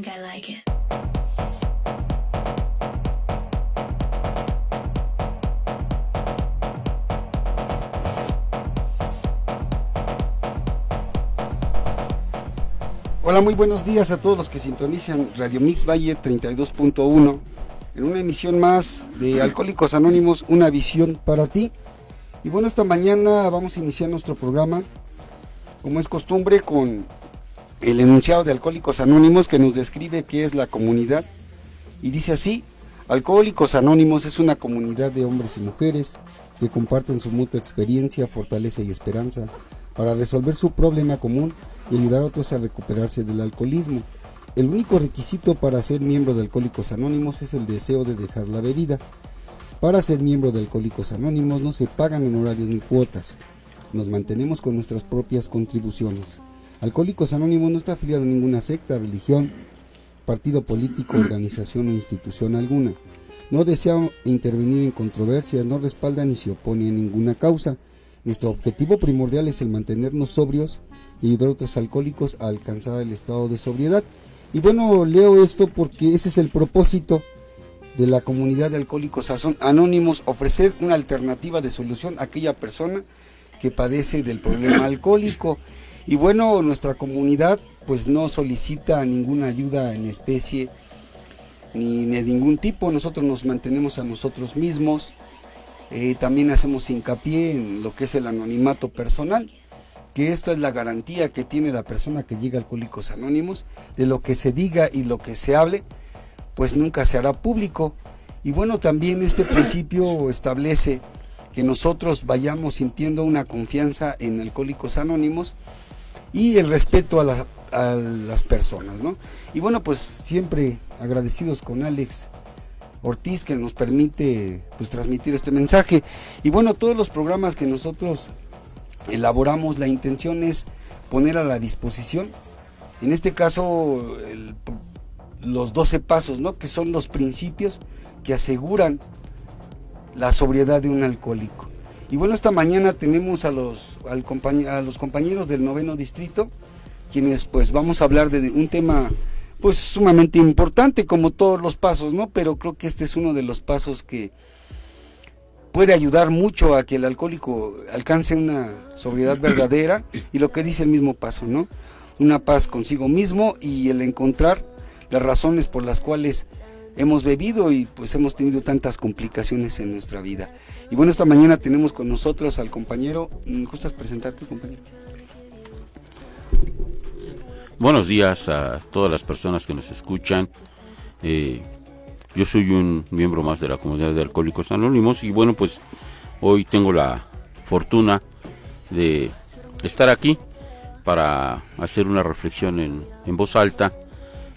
think I like it. Hola, muy buenos días a todos los que sintonizan Radio Mix Valle 32.1 en una emisión más de Alcohólicos Anónimos, una visión para ti. Y bueno, esta mañana vamos a iniciar nuestro programa, como es costumbre, con el enunciado de Alcohólicos Anónimos que nos describe qué es la comunidad. Y dice así: Alcohólicos Anónimos es una comunidad de hombres y mujeres que comparten su mutua experiencia, fortaleza y esperanza para resolver su problema común y ayudar a otros a recuperarse del alcoholismo. El único requisito para ser miembro de Alcohólicos Anónimos es el deseo de dejar la bebida. Para ser miembro de Alcohólicos Anónimos no se pagan honorarios ni cuotas. Nos mantenemos con nuestras propias contribuciones. Alcohólicos Anónimos no está afiliado a ninguna secta, religión, partido político, organización o institución alguna. No desea intervenir en controversias, no respalda ni se opone a ninguna causa. Nuestro objetivo primordial es el mantenernos sobrios y ayudar a otros alcohólicos a alcanzar el estado de sobriedad. Y bueno, leo esto porque ese es el propósito de la comunidad de Alcohólicos Anónimos: ofrecer una alternativa de solución a aquella persona que padece del problema alcohólico. Y bueno, nuestra comunidad pues no solicita ninguna ayuda en especie ni de ningún tipo. Nosotros nos mantenemos a nosotros mismos. También hacemos hincapié en lo que es el anonimato personal, que esta es la garantía que tiene la persona que llega a Alcohólicos Anónimos. De lo que se diga y lo que se hable, pues nunca se hará público. Y bueno, también este principio establece que nosotros vayamos sintiendo una confianza en Alcohólicos Anónimos y el respeto a las personas, ¿no? Y bueno, pues siempre agradecidos con Alex Ortiz, que nos permite pues transmitir este mensaje. Y bueno, todos los programas que nosotros elaboramos, la intención es poner a la disposición, en este caso, los 12 pasos, ¿no?, que son los principios que aseguran la sobriedad de un alcohólico. Y bueno, esta mañana tenemos a los compañeros del 9º distrito, quienes pues vamos a hablar de un tema pues sumamente importante, como todos los pasos, ¿no? Pero creo que este es uno de los pasos que puede ayudar mucho a que el alcohólico alcance una sobriedad verdadera, y lo que dice el mismo paso, ¿no? Una paz consigo mismo y el encontrar las razones por las cuales hemos bebido y pues hemos tenido tantas complicaciones en nuestra vida. Y bueno, esta mañana tenemos con nosotros al compañero. ¿Gustas presentarte, compañero? Buenos días a todas las personas que nos escuchan. Yo soy un miembro más de la comunidad de Alcohólicos Anónimos y bueno, pues hoy tengo la fortuna de estar aquí para hacer una reflexión en voz alta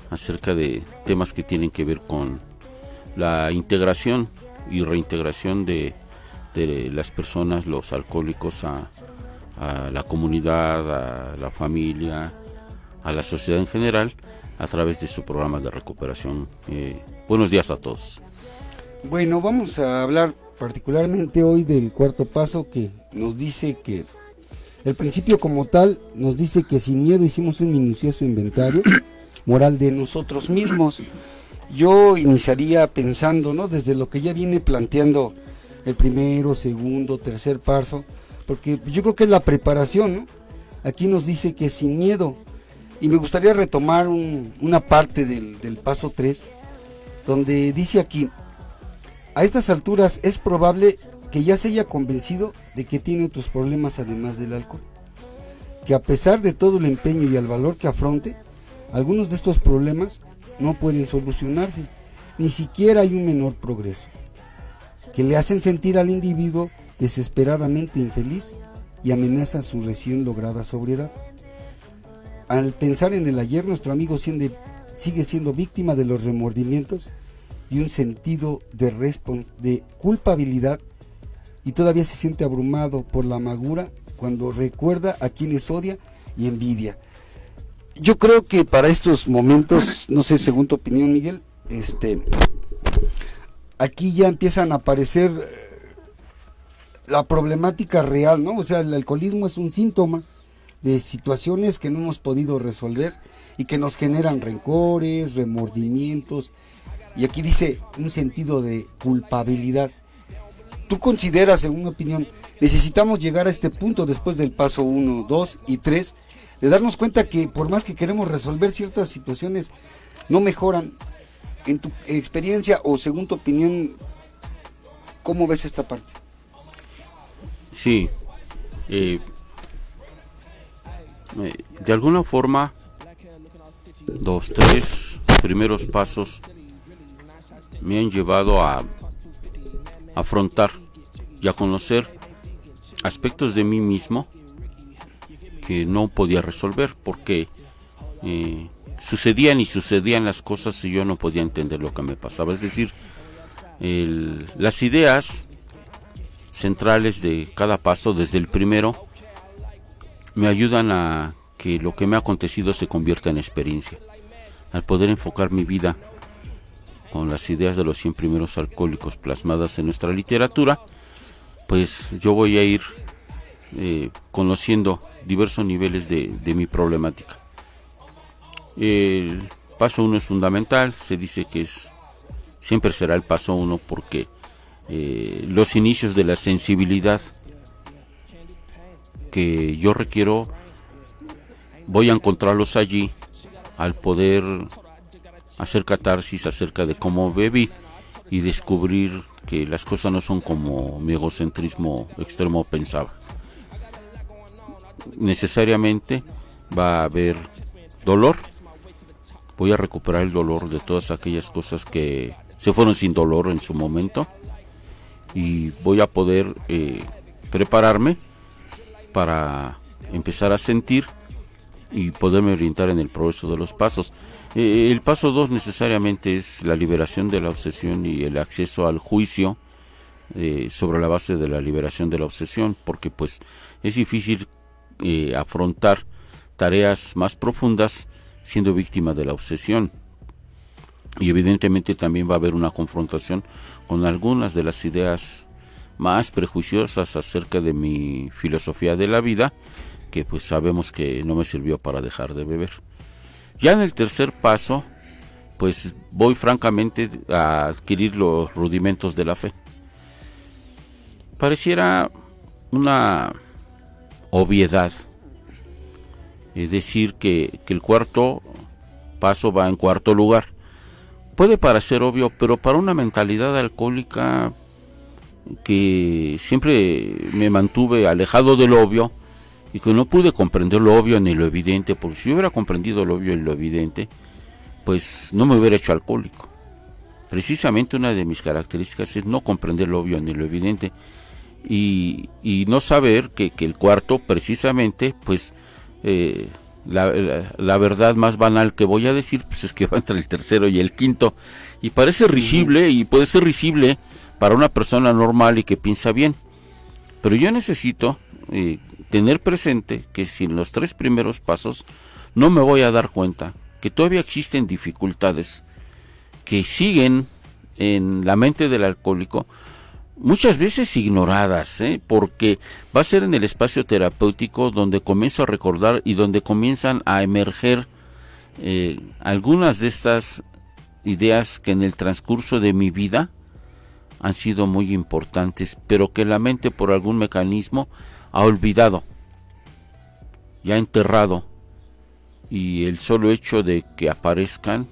acerca de temas que tienen que ver con la integración y reintegración de las personas, los alcohólicos, a la comunidad, a la familia, a la sociedad en general, a través de su programa de recuperación. Buenos días a todos. Bueno, vamos a hablar particularmente hoy del cuarto paso, que nos dice que el principio como tal nos dice que sin miedo hicimos un minucioso inventario moral de nosotros mismos. Yo iniciaría pensando, ¿no?, desde lo que ya viene planteando el primero, segundo, tercer paso, porque yo creo que es la preparación, ¿no? Aquí nos dice que sin miedo. Y me gustaría retomar una parte del paso 3, donde dice aquí: a estas alturas es probable que ya se haya convencido de que tiene otros problemas además del alcohol, que a pesar de todo el empeño y el valor que afronte, algunos de estos problemas no pueden solucionarse, ni siquiera hay un menor progreso, que le hacen sentir al individuo desesperadamente infeliz y amenaza su recién lograda sobriedad. Al pensar en el ayer, nuestro amigo sigue siendo víctima de los remordimientos y un sentido de culpabilidad, y todavía se siente abrumado por la amargura cuando recuerda a quienes odia y envidia. Yo creo que para estos momentos, no sé, según tu opinión, Miguel, aquí ya empiezan a aparecer la problemática real, ¿no? O sea, el alcoholismo es un síntoma de situaciones que no hemos podido resolver y que nos generan rencores, remordimientos, y aquí dice un sentido de culpabilidad. ¿Tú consideras, en una opinión, necesitamos llegar a este punto después del paso 1, 2 y 3, de darnos cuenta que por más que queremos resolver ciertas situaciones, no mejoran? En tu experiencia o según tu opinión, ¿cómo ves esta parte? Sí, de alguna forma, 2, 3 primeros pasos me han llevado a afrontar y a conocer aspectos de mí mismo que no podía resolver porque sucedían las cosas y yo no podía entender lo que me pasaba. Es decir, las ideas centrales de cada paso, desde el primero, me ayudan a que lo que me ha acontecido se convierta en experiencia. Al poder enfocar mi vida con las ideas de los 100 primeros alcohólicos plasmadas en nuestra literatura, pues yo voy a ir conociendo diversos niveles de mi problemática. El paso 1 es fundamental, se dice que siempre será el paso 1 porque los inicios de la sensibilidad que yo requiero voy a encontrarlos allí al poder hacer catarsis acerca de cómo bebí y descubrir que las cosas no son como mi egocentrismo extremo pensaba. Necesariamente va a haber dolor. Voy a recuperar el dolor de todas aquellas cosas que se fueron sin dolor en su momento y voy a poder prepararme para empezar a sentir y poderme orientar en el progreso de los pasos. El paso 2 necesariamente es la liberación de la obsesión y el acceso al juicio sobre la base de la liberación de la obsesión, porque pues es difícil afrontar tareas más profundas siendo víctima de la obsesión, y evidentemente también va a haber una confrontación con algunas de las ideas más prejuiciosas acerca de mi filosofía de la vida, que pues sabemos que no me sirvió para dejar de beber. Ya en el tercer paso, pues voy francamente a adquirir los rudimentos de la fe. Pareciera una obviedad decir que el cuarto paso va en cuarto lugar. Puede parecer obvio, pero para una mentalidad alcohólica que siempre me mantuve alejado de lo obvio y que no pude comprender lo obvio ni lo evidente, porque si yo hubiera comprendido lo obvio y lo evidente, pues no me hubiera hecho alcohólico. Precisamente una de mis características es no comprender lo obvio ni lo evidente y no saber que el cuarto precisamente pues la verdad más banal que voy a decir pues es que va entre el tercero y el quinto, y parece risible y puede ser risible para una persona normal y que piensa bien, pero yo necesito tener presente que si en los 3 primeros pasos no me voy a dar cuenta que todavía existen dificultades que siguen en la mente del alcohólico, muchas veces ignoradas, porque va a ser en el espacio terapéutico donde comienzo a recordar y donde comienzan a emerger algunas de estas ideas que en el transcurso de mi vida han sido muy importantes, pero que la mente por algún mecanismo ha olvidado, ya ha enterrado, y el solo hecho de que aparezcan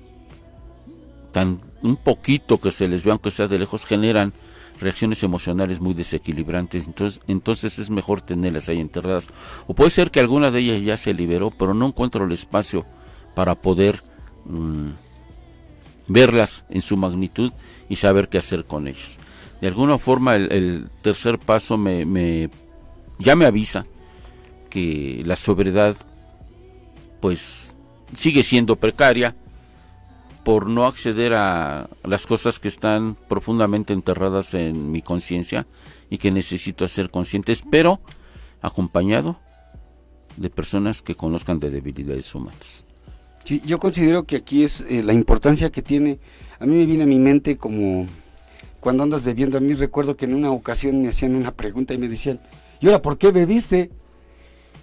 tan un poquito que se les vea aunque sea de lejos generan reacciones emocionales muy desequilibrantes. Entonces es mejor tenerlas ahí enterradas, o puede ser que alguna de ellas ya se liberó pero no encuentro el espacio para poder verlas en su magnitud y saber qué hacer con ellas. De alguna forma el tercer paso ya me avisa que la sobriedad pues sigue siendo precaria por no acceder a las cosas que están profundamente enterradas en mi conciencia y que necesito hacer conscientes, pero acompañado de personas que conozcan de debilidades humanas. Sí, yo considero que aquí es la importancia que tiene. A mí me viene a mi mente como cuando andas bebiendo. A mí recuerdo que en una ocasión me hacían una pregunta y me decían, ¿y ahora por qué bebiste?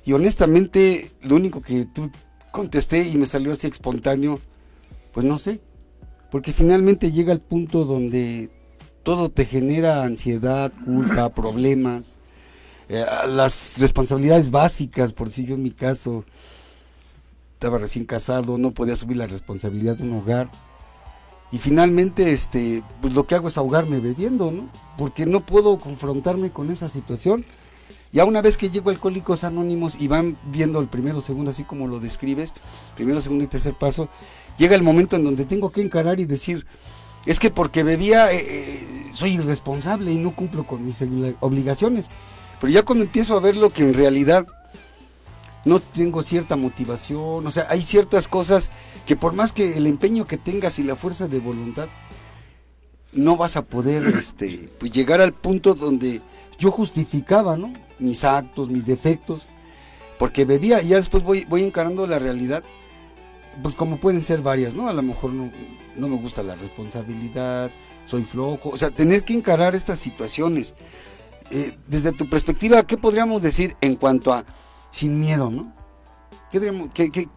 Y honestamente lo único que tú contesté y me salió así espontáneo, pues no sé, porque finalmente llega el punto donde todo te genera ansiedad, culpa, problemas, las responsabilidades básicas, por si yo en mi caso estaba recién casado, no podía asumir la responsabilidad de un hogar. Y finalmente, pues lo que hago es ahogarme bebiendo, ¿no? Porque no puedo confrontarme con esa situación. Ya una vez que llego a Alcohólicos Anónimos y van viendo el primero, segundo, así como lo describes, primero, segundo y tercer paso, llega el momento en donde tengo que encarar y decir, es que porque bebía soy irresponsable y no cumplo con mis obligaciones. Pero ya cuando empiezo a ver lo que en realidad no tengo cierta motivación, o sea, hay ciertas cosas que por más que el empeño que tengas y la fuerza de voluntad, no vas a poder pues llegar al punto donde yo justificaba, ¿no?, mis actos, mis defectos, porque bebía y ya después voy encarando la realidad, pues como pueden ser varias, ¿no? A lo mejor no me gusta la responsabilidad, soy flojo, o sea, tener que encarar estas situaciones. Desde tu perspectiva, ¿qué podríamos decir en cuanto a sin miedo, ¿no?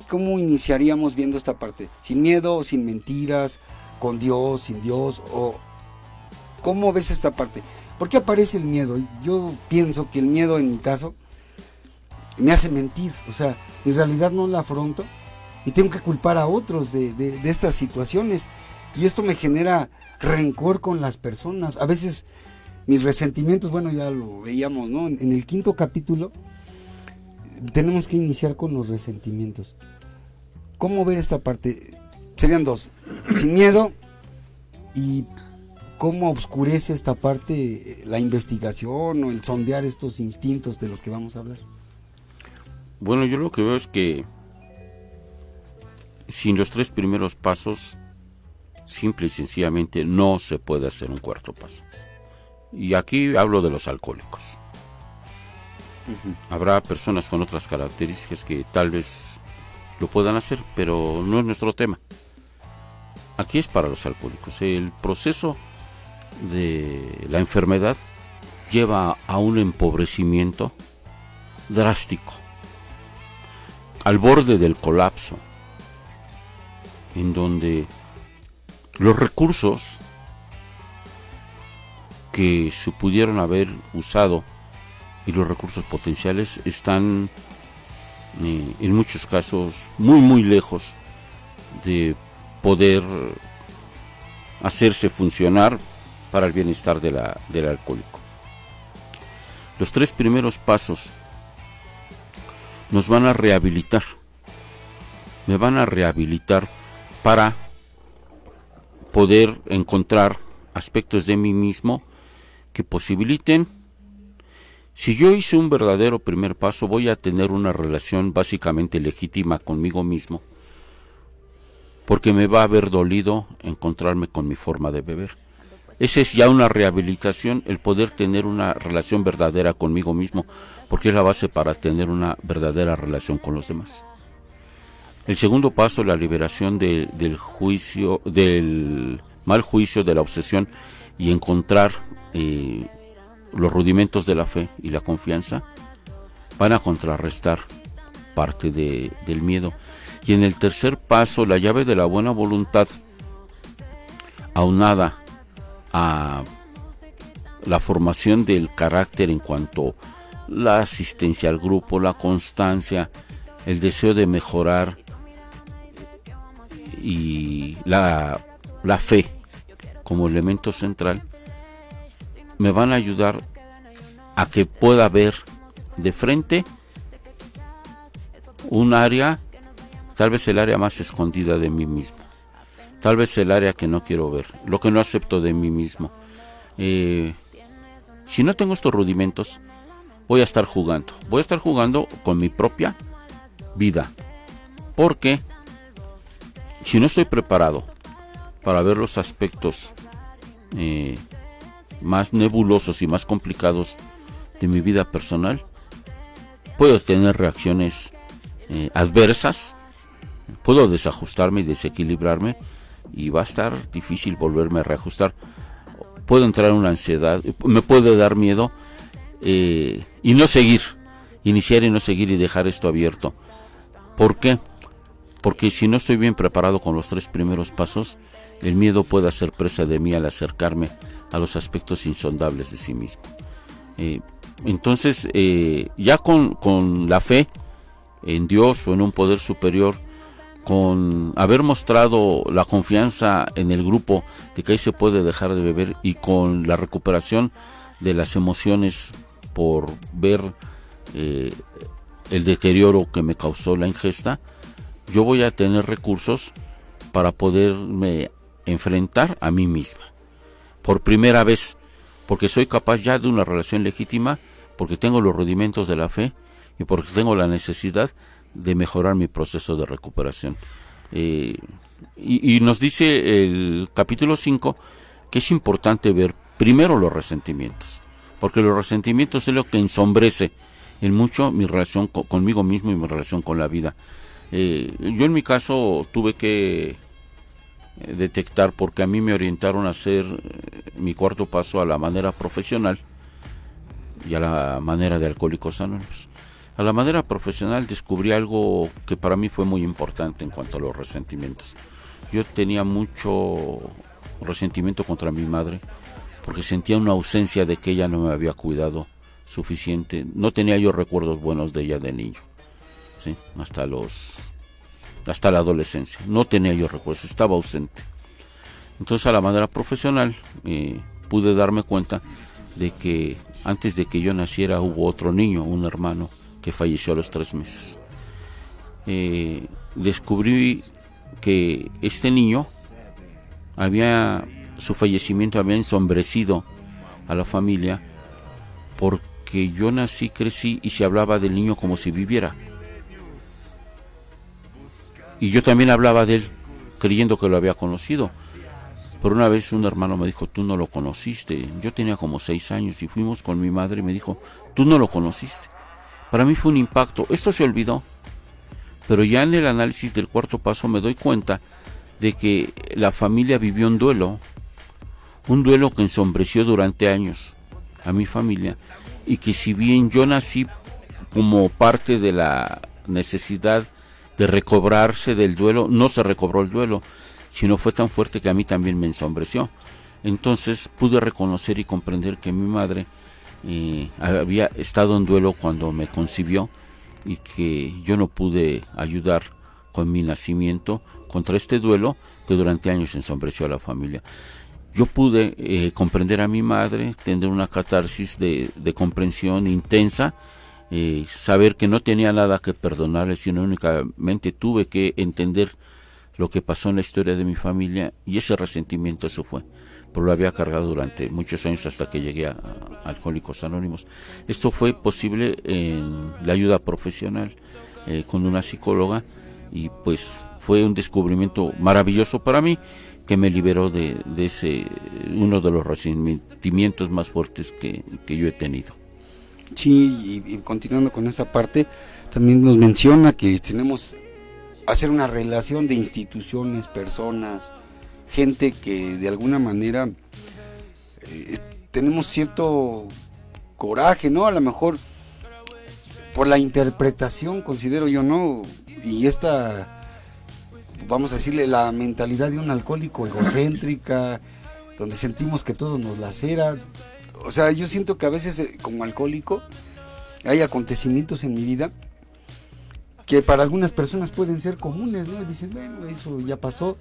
¿Cómo iniciaríamos viendo esta parte? ¿Sin miedo, sin mentiras, con Dios, sin Dios? ¿O cómo ves esta parte? ¿Por qué aparece el miedo? Yo pienso que el miedo, en mi caso, me hace mentir. O sea, en realidad no la afronto y tengo que culpar a otros de estas situaciones. Y esto me genera rencor con las personas. A veces mis resentimientos, bueno, ya lo veíamos, ¿no? En el 5º capítulo tenemos que iniciar con los resentimientos. ¿Cómo ver esta parte? Serían dos: sin miedo, y cómo oscurece esta parte la investigación o el sondear estos instintos de los que vamos a hablar. Bueno, yo lo que veo es que sin los 3 primeros pasos, simple y sencillamente no se puede hacer un 4º paso. Y aquí hablo de los alcohólicos. Habrá personas con otras características que tal vez lo puedan hacer, pero no es nuestro tema. Aquí es para los alcohólicos. El proceso de la enfermedad lleva a un empobrecimiento drástico, al borde del colapso, en donde los recursos que se pudieron haber usado y los recursos potenciales están en muchos casos muy lejos de poder hacerse funcionar para el bienestar del alcohólico. Los 3 primeros pasos nos van a rehabilitar, me van a rehabilitar para poder encontrar aspectos de mí mismo que posibiliten. Si yo hice un verdadero primer paso, voy a tener una relación básicamente legítima conmigo mismo, porque me va a haber dolido encontrarme con mi forma de beber. Esa es ya una rehabilitación, el poder tener una relación verdadera conmigo mismo, porque es la base para tener una verdadera relación con los demás. El segundo paso, la liberación del juicio, del mal juicio, de la obsesión, y encontrar los rudimentos de la fe y la confianza, van a contrarrestar parte del miedo. Y en el tercer paso, la llave de la buena voluntad, aunada a la formación del carácter en cuanto a la asistencia al grupo, la constancia, el deseo de mejorar y la fe como elemento central, me van a ayudar a que pueda ver de frente un área, tal vez el área más escondida de mí mismo, tal vez el área que no quiero ver, lo que no acepto de mí mismo. Si no tengo estos rudimentos, voy a estar jugando con mi propia vida, porque si no estoy preparado para ver los aspectos más nebulosos y más complicados de mi vida personal, puedo tener reacciones adversas, puedo desajustarme y desequilibrarme, y va a estar difícil volverme a reajustar. Puedo entrar en una ansiedad, me puede dar miedo y no seguir, iniciar y no seguir y dejar esto abierto. ¿Por qué? porque si no estoy bien preparado con los 3 primeros pasos, el miedo puede hacer presa de mí al acercarme a los aspectos insondables de sí mismo. Entonces, ya con la fe en Dios o en un poder superior, con haber mostrado la confianza en el grupo de que ahí se puede dejar de beber, y con la recuperación de las emociones por ver el deterioro que me causó la ingesta, yo voy a tener recursos para poderme enfrentar a mí misma por primera vez, porque soy capaz ya de una relación legítima, porque tengo los rudimentos de la fe y porque tengo la necesidad de mejorar mi proceso de recuperación. Y nos dice el capítulo 5 que es importante ver primero los resentimientos, porque los resentimientos es lo que ensombrece en mucho mi relación conmigo mismo y mi relación con la vida. Yo en mi caso tuve que detectar, porque a mí me orientaron a hacer mi cuarto paso a la manera profesional y a la manera de Alcohólicos Anónimos. A la manera profesional descubrí algo que para mí fue muy importante en cuanto a los resentimientos. Yo tenía mucho resentimiento contra mi madre porque sentía una ausencia de que ella no me había cuidado suficiente. No tenía yo recuerdos buenos de ella de niño, ¿sí? Hasta la adolescencia. No tenía yo recuerdos, estaba ausente. Entonces, a la manera profesional pude darme cuenta de que antes de que yo naciera hubo otro niño, un hermano, que falleció a los 3 meses. Descubrí que este niño su fallecimiento había ensombrecido a la familia, porque yo nací, crecí y se hablaba del niño como si viviera. Y yo también hablaba de él, creyendo que lo había conocido. Pero una vez un hermano me dijo: tú no lo conociste. Yo tenía como 6 años y fuimos con mi madre y me dijo: tú no lo conociste. Para mí fue un impacto. Esto se olvidó. Pero ya en el análisis del cuarto paso me doy cuenta de que la familia vivió un duelo que ensombreció durante años a mi familia, y que si bien yo nací como parte de la necesidad de recobrarse del duelo, no se recobró el duelo, sino fue tan fuerte que a mí también me ensombreció. Entonces pude reconocer y comprender que mi madre había estado en duelo cuando me concibió, y que yo no pude ayudar con mi nacimiento contra este duelo que durante años ensombreció a la familia. Yo pude comprender a mi madre, tener una catarsis de comprensión intensa, saber que no tenía nada que perdonarle, sino únicamente tuve que entender lo que pasó en la historia de mi familia, y ese resentimiento eso fue. Pero lo había cargado durante muchos años hasta que llegué a Alcohólicos Anónimos. Esto fue posible en la ayuda profesional con una psicóloga, y pues fue un descubrimiento maravilloso para mí, que me liberó de ese uno de los resentimientos más fuertes que yo he tenido. Sí, y continuando con esa parte, también nos menciona que tenemos hacer una relación de instituciones, personas, gente que de alguna manera tenemos cierto coraje, ¿no? A lo mejor por la interpretación, considero yo, ¿no? Y vamos a decirle, la mentalidad de un alcohólico egocéntrica, donde sentimos que todo nos lacera. O sea, yo siento que a veces como alcohólico hay acontecimientos en mi vida que para algunas personas pueden ser comunes, ¿no? Y dicen, bueno, eso ya pasó.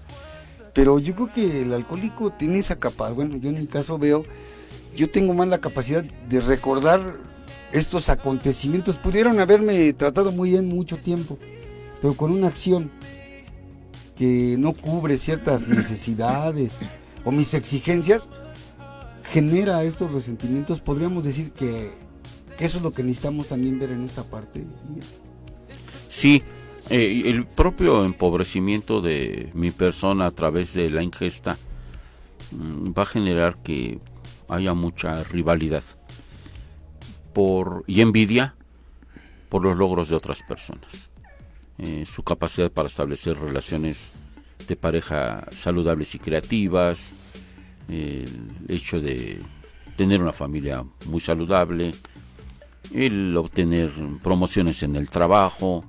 Pero yo creo que el alcohólico tiene esa capacidad. Bueno, yo en mi caso yo tengo más la capacidad de recordar estos acontecimientos. Pudieron haberme tratado muy bien mucho tiempo, pero con una acción que no cubre ciertas necesidades o mis exigencias, genera estos resentimientos. Podríamos decir que eso es lo que necesitamos también ver en esta parte. Sí, el propio empobrecimiento de mi persona a través de la ingesta va a generar que haya mucha rivalidad y envidia por los logros de otras personas. Su capacidad para establecer relaciones de pareja saludables y creativas, el hecho de tener una familia muy saludable, el obtener promociones en el trabajo,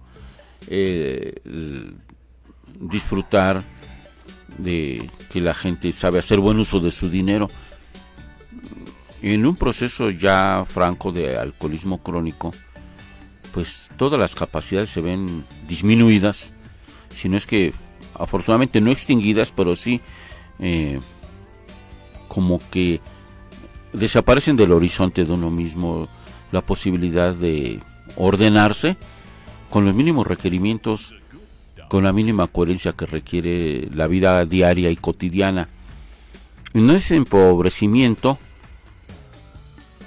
el disfrutar de que la gente sabe hacer buen uso de su dinero. En un proceso ya franco de alcoholismo crónico, pues todas las capacidades se ven disminuidas, si no es que afortunadamente no extinguidas, pero sí como que desaparecen del horizonte de uno mismo la posibilidad de ordenarse con los mínimos requerimientos, con la mínima coherencia que requiere la vida diaria y cotidiana. En ese empobrecimiento,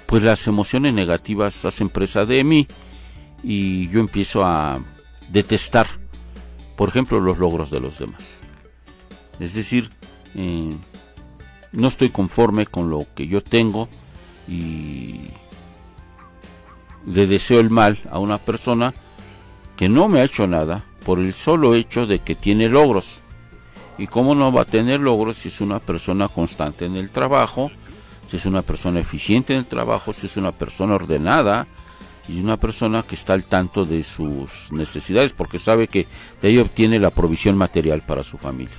pues las emociones negativas hacen presa de mí y yo empiezo a detestar, por ejemplo, los logros de los demás. Es decir, no estoy conforme con lo que yo tengo y le deseo el mal a una persona que no me ha hecho nada por el solo hecho de que tiene logros. ¿Y cómo no va a tener logros si es una persona constante en el trabajo, si es una persona eficiente en el trabajo, si es una persona ordenada y una persona que está al tanto de sus necesidades porque sabe que de ahí obtiene la provisión material para su familia?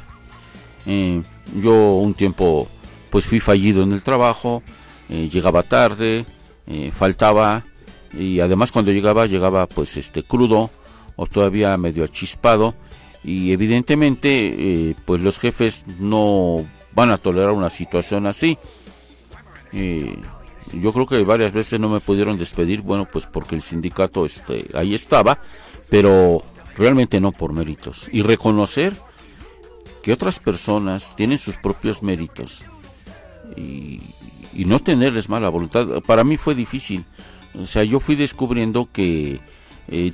Yo un tiempo pues fui fallido en el trabajo, llegaba tarde, faltaba, y además cuando llegaba pues crudo o todavía medio achispado, y evidentemente pues los jefes no van a tolerar una situación así. Yo creo que varias veces no me pudieron despedir, bueno, pues porque el sindicato ahí estaba, pero realmente no por méritos, y reconocer que otras personas tienen sus propios méritos y no tenerles mala voluntad. Para mí fue difícil. O sea, yo fui descubriendo que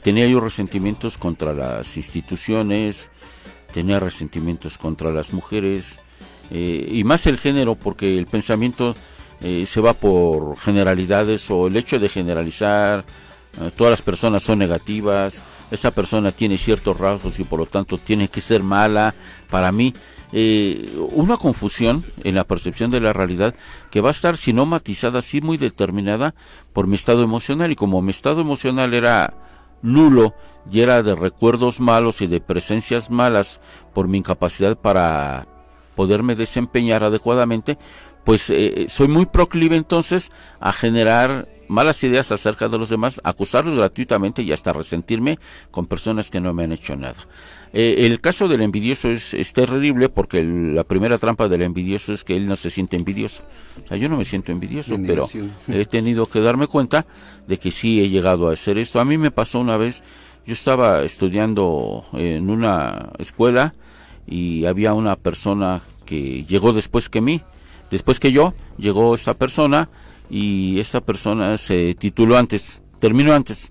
tenía yo resentimientos contra las instituciones, tenía resentimientos contra las mujeres, y más el género, porque el pensamiento se va por generalidades, o el hecho de generalizar, todas las personas son negativas, esa persona tiene ciertos rasgos y por lo tanto tiene que ser mala. Para mí, una confusión en la percepción de la realidad que va a estar, si no matizada, sí muy determinada por mi estado emocional, y como mi estado emocional era nulo y era de recuerdos malos y de presencias malas por mi incapacidad para poderme desempeñar adecuadamente, pues soy muy proclive entonces a generar malas ideas acerca de los demás, acusarlos gratuitamente y hasta resentirme con personas que no me han hecho nada. El caso del envidioso es terrible, porque la primera trampa del envidioso es que él no se siente envidioso. O sea, yo no me siento envidioso, pero he tenido que darme cuenta de que sí he llegado a hacer esto. A mí me pasó una vez, yo estaba estudiando en una escuela y había una persona que llegó después que yo, llegó esa persona, y esta persona se tituló antes, terminó antes.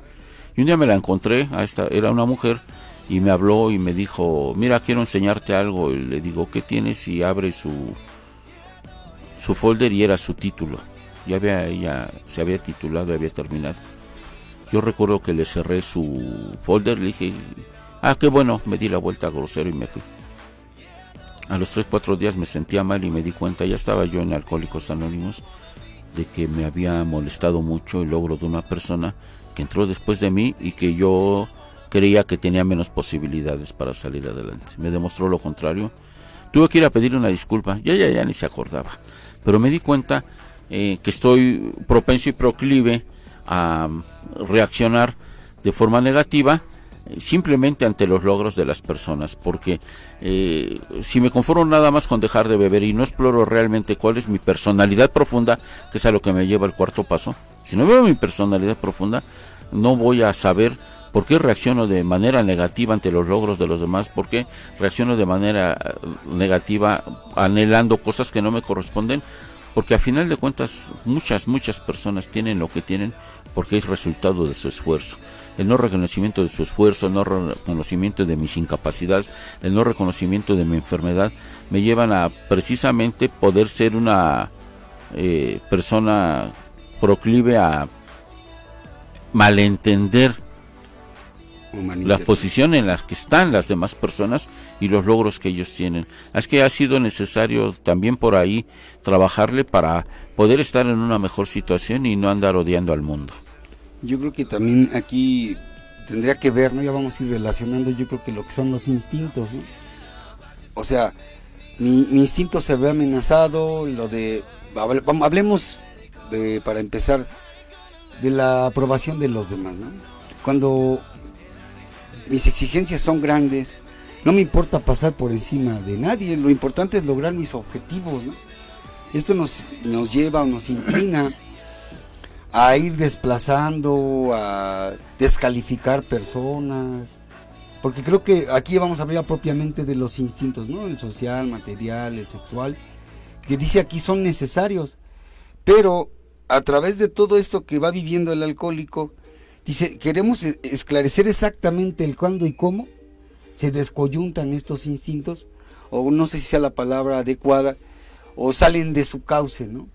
Y un día me la encontré, era una mujer, y me habló y me dijo: mira, quiero enseñarte algo. Y le digo: ¿qué tienes? Y abre su folder y era su título. Ella se había titulado, había terminado. Yo recuerdo que le cerré su folder, le dije: qué bueno, me di la vuelta grosero y me fui. A los 3-4 días me sentía mal y me di cuenta, ya estaba yo en Alcohólicos Anónimos, de que me había molestado mucho el logro de una persona que entró después de mí y que yo creía que tenía menos posibilidades para salir adelante. Me demostró lo contrario. Tuve que ir a pedirle una disculpa, ya ni se acordaba, pero me di cuenta que estoy propenso y proclive a reaccionar de forma negativa simplemente ante los logros de las personas, porque si me conformo nada más con dejar de beber y no exploro realmente cuál es mi personalidad profunda, que es a lo que me lleva el cuarto paso, si no veo mi personalidad profunda, no voy a saber por qué reacciono de manera negativa ante los logros de los demás, por qué reacciono de manera negativa anhelando cosas que no me corresponden, porque a final de cuentas muchas personas tienen lo que tienen porque es resultado de su esfuerzo. El no reconocimiento de su esfuerzo, el no reconocimiento de mis incapacidades, el no reconocimiento de mi enfermedad, me llevan a precisamente poder ser una persona proclive a malentender la posición en la que están las demás personas y los logros que ellos tienen. Es que ha sido necesario también por ahí trabajarle para poder estar en una mejor situación y no andar odiando al mundo. Yo creo que también aquí tendría que ver, ¿no? Ya vamos a ir relacionando, yo creo que lo que son los instintos, ¿no? O sea, mi instinto se ve amenazado, hablemos para empezar, de la aprobación de los demás, ¿no? Cuando mis exigencias son grandes, no me importa pasar por encima de nadie, lo importante es lograr mis objetivos, ¿no? Esto nos lleva o nos inclina a ir desplazando, a descalificar personas, porque creo que aquí vamos a hablar propiamente de los instintos, ¿no? El social, material, el sexual, que dice aquí son necesarios, pero a través de todo esto que va viviendo el alcohólico, dice, queremos esclarecer exactamente el cuándo y cómo se descoyuntan estos instintos, o no sé si sea la palabra adecuada, o salen de su cauce, ¿no?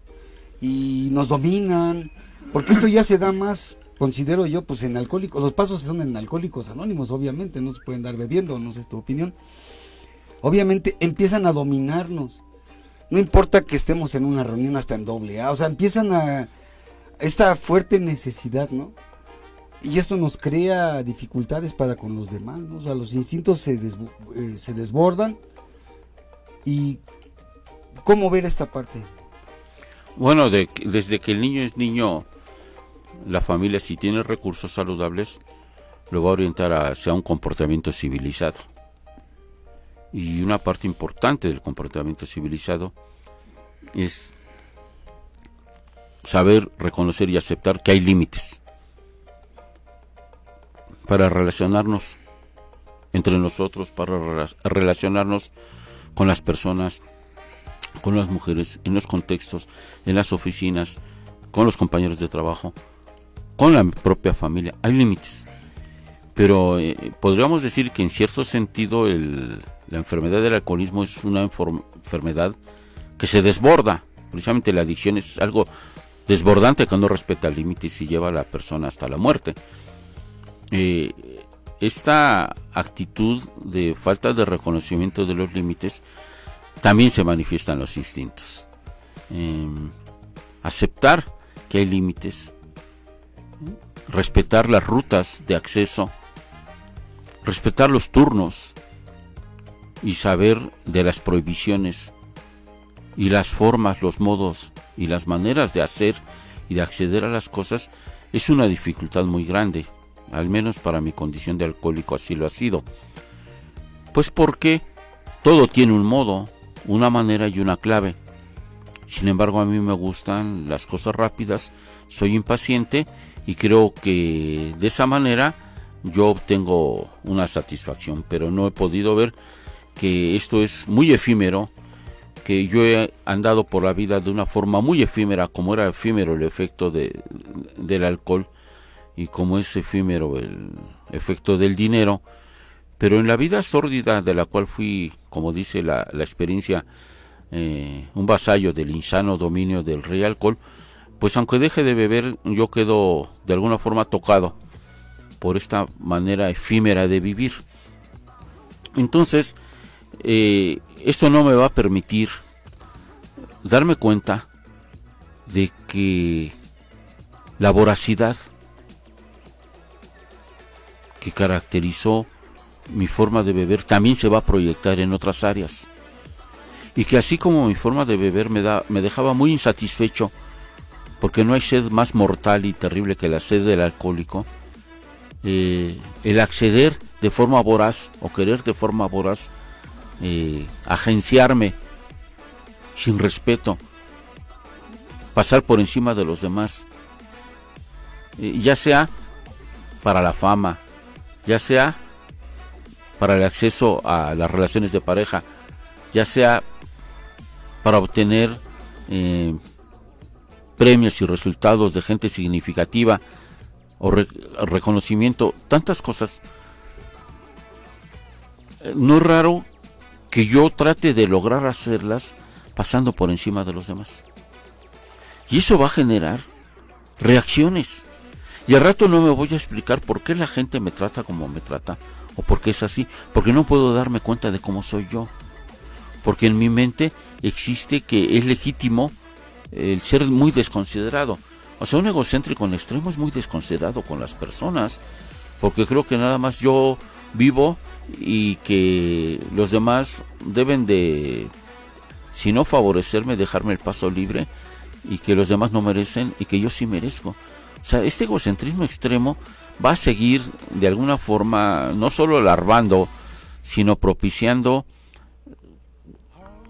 Y nos dominan, porque esto ya se da más, considero yo, pues en alcohólicos, los pasos son en Alcohólicos Anónimos, obviamente, no se pueden dar bebiendo, no sé tu opinión. Obviamente empiezan a dominarnos, no importa que estemos en una reunión hasta en AA, o sea, empiezan a esta fuerte necesidad, ¿no? Y esto nos crea dificultades para con los demás, ¿no? O sea, los instintos se desbordan. ¿Y cómo ver esta parte? Bueno, desde que el niño es niño, la familia, si tiene recursos saludables, lo va a orientar hacia un comportamiento civilizado. Y una parte importante del comportamiento civilizado es saber reconocer y aceptar que hay límites para relacionarnos entre nosotros, para relacionarnos con las personas, con las mujeres, en los contextos, en las oficinas, con los compañeros de trabajo, con la propia familia. Hay límites, pero podríamos decir que en cierto sentido la enfermedad del alcoholismo es una enfermedad que se desborda. Precisamente la adicción es algo desbordante que no respeta límites y lleva a la persona hasta la muerte. Esta actitud de falta de reconocimiento de los límites también se manifiesta en los instintos. Aceptar que hay límites, respetar las rutas de acceso, respetar los turnos y saber de las prohibiciones y las formas, los modos y las maneras de hacer y de acceder a las cosas es una dificultad muy grande. Al menos para mi condición de alcohólico así lo ha sido. Pues porque todo tiene un modo, una manera y una clave. Sin embargo, a mí me gustan las cosas rápidas, soy impaciente y creo que de esa manera yo obtengo una satisfacción, pero no he podido ver que esto es muy efímero, que yo he andado por la vida de una forma muy efímera, como era efímero el efecto del alcohol y como es efímero el efecto del dinero, pero en la vida sórdida de la cual fui, como dice la experiencia, un vasallo del insano dominio del rey alcohol, pues aunque deje de beber, yo quedo de alguna forma tocado por esta manera efímera de vivir. Entonces, esto no me va a permitir darme cuenta de que la voracidad que caracterizó mi forma de beber también se va a proyectar en otras áreas, y que así como mi forma de beber me dejaba muy insatisfecho, porque no hay sed más mortal y terrible que la sed del alcohólico, el acceder de forma voraz o querer de forma voraz agenciarme sin respeto, pasar por encima de los demás, ya sea para la fama, ya sea para el acceso a las relaciones de pareja, ya sea para obtener premios y resultados de gente significativa o reconocimiento, tantas cosas. No es raro que yo trate de lograr hacerlas pasando por encima de los demás, y eso va a generar reacciones. Y al rato no me voy a explicar por qué la gente me trata como me trata, o por qué es así, porque no puedo darme cuenta de cómo soy yo, porque en mi mente existe que es legítimo el ser muy desconsiderado. O sea, un egocéntrico en extremo es muy desconsiderado con las personas, porque creo que nada más yo vivo y que los demás deben de, si no favorecerme, dejarme el paso libre, y que los demás no merecen y que yo sí merezco. O sea, este egocentrismo extremo va a seguir de alguna forma no solo larvando, sino propiciando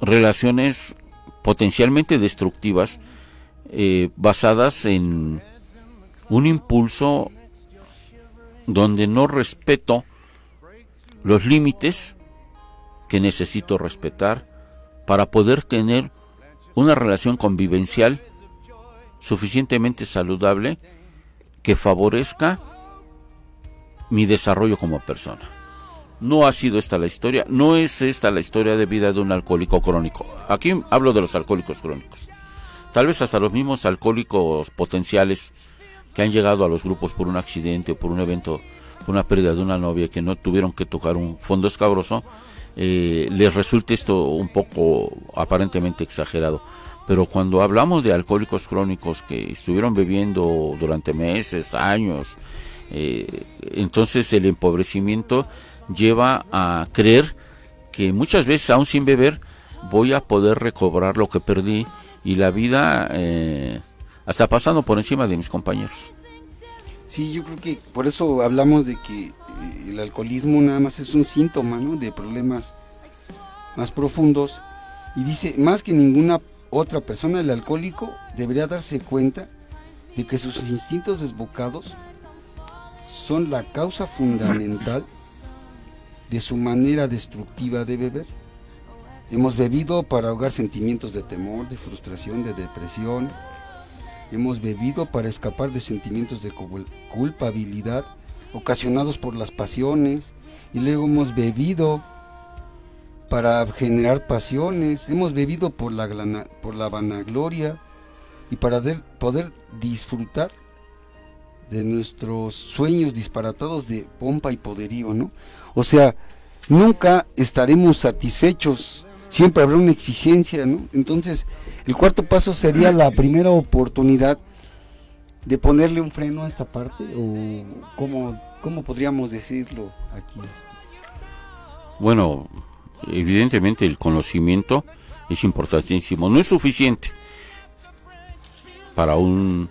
relaciones potencialmente destructivas, basadas en un impulso donde no respeto los límites que necesito respetar para poder tener una relación convivencial suficientemente saludable que favorezca mi desarrollo como persona. No ha sido esta la historia, no es esta la historia de vida de un alcohólico crónico. Aquí hablo de los alcohólicos crónicos. Tal vez hasta los mismos alcohólicos potenciales que han llegado a los grupos por un accidente o por un evento, por una pérdida de una novia, que no tuvieron que tocar un fondo escabroso, les resulta esto un poco aparentemente exagerado. Pero cuando hablamos de alcohólicos crónicos que estuvieron bebiendo durante meses, años, entonces el empobrecimiento lleva a creer que muchas veces, aún sin beber, voy a poder recobrar lo que perdí, y la vida hasta pasando por encima de mis compañeros. Sí, yo creo que por eso hablamos de que el alcoholismo nada más es un síntoma, ¿no?, de problemas más profundos. Y dice, más que ninguna otra persona, el alcohólico debería darse cuenta de que sus instintos desbocados son la causa fundamental de su manera destructiva de beber. Hemos bebido para ahogar sentimientos de temor, de frustración, de depresión. Hemos bebido para escapar de sentimientos de culpabilidad ocasionados por las pasiones. Y luego hemos bebido para generar pasiones. Hemos bebido por la vanagloria y para poder disfrutar de nuestros sueños disparatados de pompa y poderío, ¿no? O sea, nunca estaremos satisfechos, siempre habrá una exigencia, ¿no? Entonces, el cuarto paso sería la primera oportunidad de ponerle un freno a esta parte, o ¿cómo podríamos decirlo aquí? Bueno, evidentemente el conocimiento es importantísimo, no es suficiente para un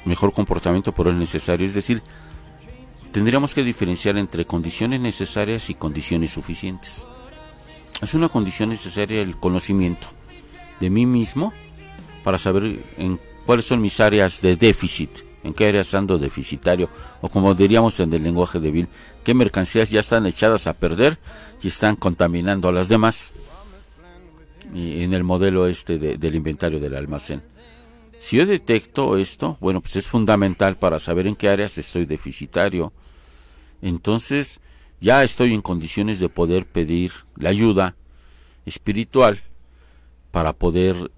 mejor comportamiento, pero es necesario. Es decir, tendríamos que diferenciar entre condiciones necesarias y condiciones suficientes. Es una condición necesaria el conocimiento de mí mismo para saber en cuáles son mis áreas de déficit, en qué áreas ando deficitario, o como diríamos en el lenguaje de Bill, qué mercancías ya están echadas a perder y están contaminando a las demás, y en el modelo del inventario del almacén. Si yo detecto esto, bueno, pues es fundamental para saber en qué áreas estoy deficitario. Entonces ya estoy en condiciones de poder pedir la ayuda espiritual para poder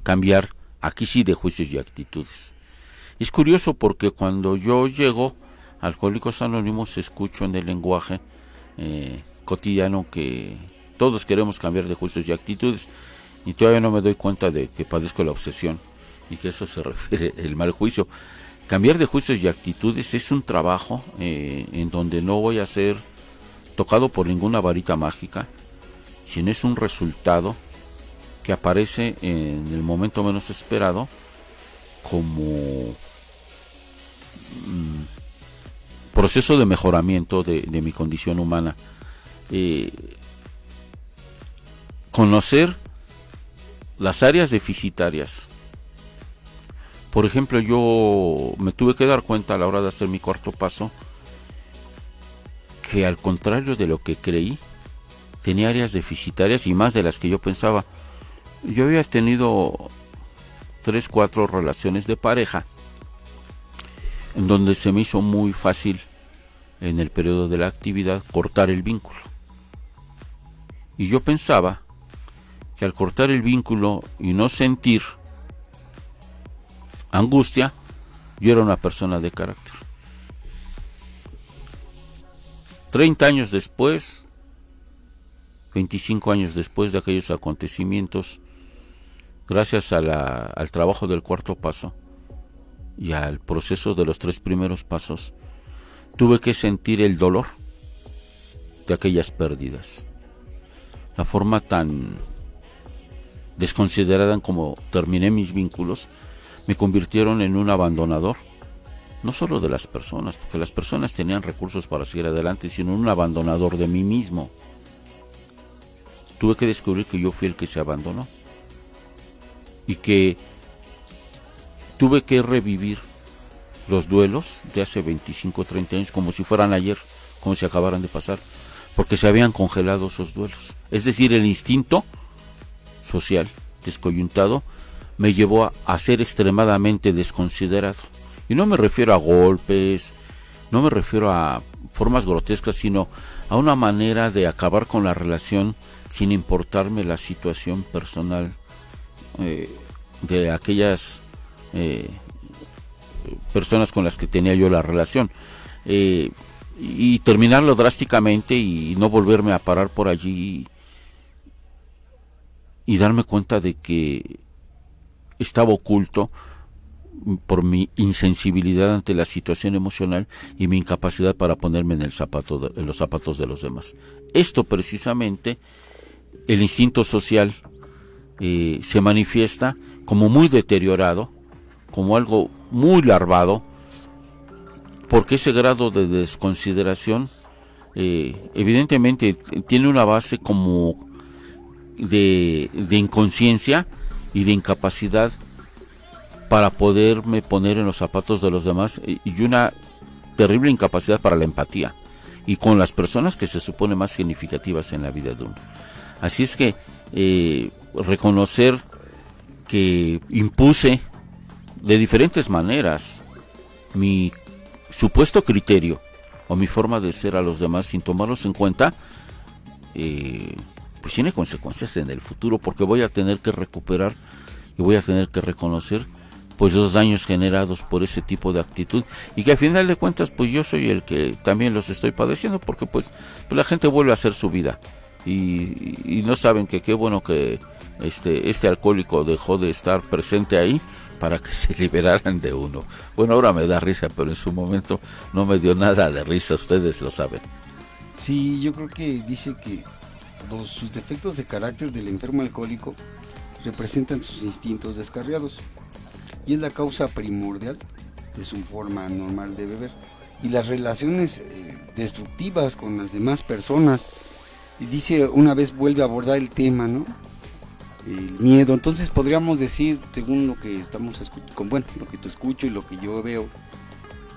cambiar, aquí sí, de juicios y actitudes. Es curioso porque cuando yo llego a Alcohólicos Anónimos, escucho en el lenguaje cotidiano que todos queremos cambiar de juicios y actitudes, y todavía no me doy cuenta de que padezco la obsesión, y que eso se refiere el mal juicio. Cambiar de juicios y actitudes es un trabajo en donde no voy a ser tocado por ninguna varita mágica, sino es un resultado que aparece en el momento menos esperado como proceso de mejoramiento de mi condición humana. Conocer las áreas deficitarias. Por ejemplo, yo me tuve que dar cuenta a la hora de hacer mi cuarto paso que, al contrario de lo que creí, tenía áreas deficitarias, y más de las que yo pensaba. Yo había tenido 3-4 relaciones de pareja en donde se me hizo muy fácil, en el periodo de la actividad, cortar el vínculo. Y yo pensaba que al cortar el vínculo y no sentir angustia, yo era una persona de carácter. 30 años después, 25 años después de aquellos acontecimientos, gracias al trabajo del cuarto paso y al proceso de los 3 primeros pasos, tuve que sentir el dolor de aquellas pérdidas. La forma tan desconsiderada en como terminé mis vínculos me convirtieron en un abandonador, no solo de las personas, porque las personas tenían recursos para seguir adelante, sino un abandonador de mí mismo. Tuve que descubrir que yo fui el que se abandonó y que tuve que revivir los duelos de hace 25 o 30 años como si fueran ayer, como si acabaran de pasar, porque se habían congelado esos duelos. Es decir, el instinto social descoyuntado me llevó a ser extremadamente desconsiderado. Y no me refiero a golpes, no me refiero a formas grotescas, sino a una manera de acabar con la relación sin importarme la situación personal de aquellas personas con las que tenía yo la relación. Y terminarlo drásticamente y no volverme a parar por allí y darme cuenta de que estaba oculto por mi insensibilidad ante la situación emocional y mi incapacidad para ponerme en los zapatos de los demás. Esto precisamente, el instinto social se manifiesta como muy deteriorado, como algo muy larvado, porque ese grado de desconsideración evidentemente tiene una base como de inconsciencia y de incapacidad para poderme poner en los zapatos de los demás, y una terrible incapacidad para la empatía y con las personas que se supone más significativas en la vida de uno. Así es que reconocer que impuse de diferentes maneras mi supuesto criterio o mi forma de ser a los demás sin tomarlos en cuenta, pues tiene consecuencias en el futuro, porque voy a tener que recuperar y voy a tener que reconocer pues los daños generados por ese tipo de actitud, y que al final de cuentas pues yo soy el que también los estoy padeciendo, porque pues la gente vuelve a hacer su vida y no saben que qué bueno que este alcohólico dejó de estar presente ahí para que se liberaran de uno. Bueno, ahora me da risa, pero en su momento no me dio nada de risa, ustedes lo saben. Sí, yo creo que dice que sus defectos de carácter del enfermo alcohólico representan sus instintos descarriados y es la causa primordial de su forma normal de beber y las relaciones destructivas con las demás personas. Y dice, una vez vuelve a abordar el tema, ¿no? El miedo. Entonces podríamos decir, según lo que estamos bueno, lo que te escucho y lo que yo veo,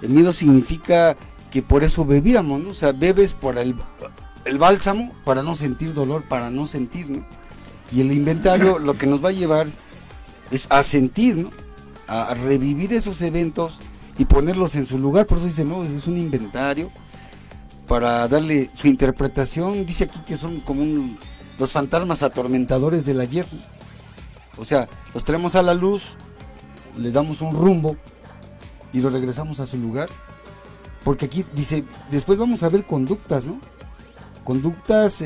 el miedo significa que por eso bebíamos, ¿no? O sea, bebes por el bálsamo para no sentir dolor, para no sentir, ¿no? Y el inventario lo que nos va a llevar es a sentir, ¿no? A revivir esos eventos y ponerlos en su lugar. Por eso dice, no, es un inventario para darle su interpretación. Dice aquí que son como los fantasmas atormentadores del ayer, ¿no? O sea, los traemos a la luz, les damos un rumbo y los regresamos a su lugar, porque aquí dice, después vamos a ver conductas, ¿no? Conductas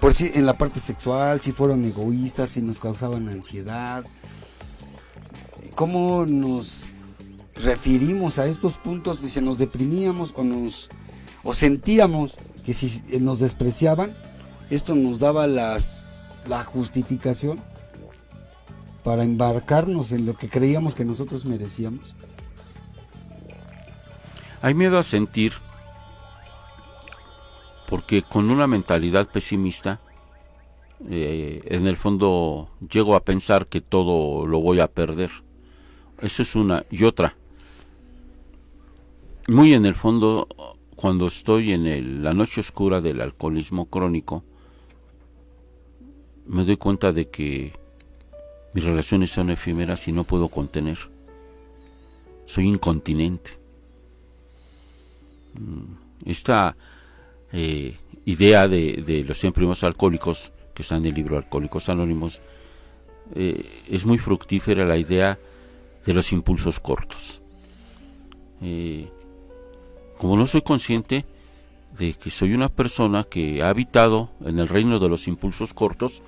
por si en la parte sexual, si fueron egoístas, si nos causaban ansiedad, cómo nos referimos a estos puntos, dice, nos deprimíamos o sentíamos que si nos despreciaban, esto nos daba la justificación para embarcarnos en lo que creíamos que nosotros merecíamos. Hay miedo a sentir, porque con una mentalidad pesimista, en el fondo llego a pensar que todo lo voy a perder. Eso es una. Y otra, muy en el fondo, cuando estoy en la noche oscura del alcoholismo crónico, me doy cuenta de que mis relaciones son efímeras y no puedo contener. Soy incontinente. Esta idea de los 100 primeros alcohólicos, que está en el libro Alcohólicos Anónimos, es muy fructífera, la idea de los impulsos cortos. Como no soy consciente de que soy una persona que ha habitado en el reino de los impulsos cortos,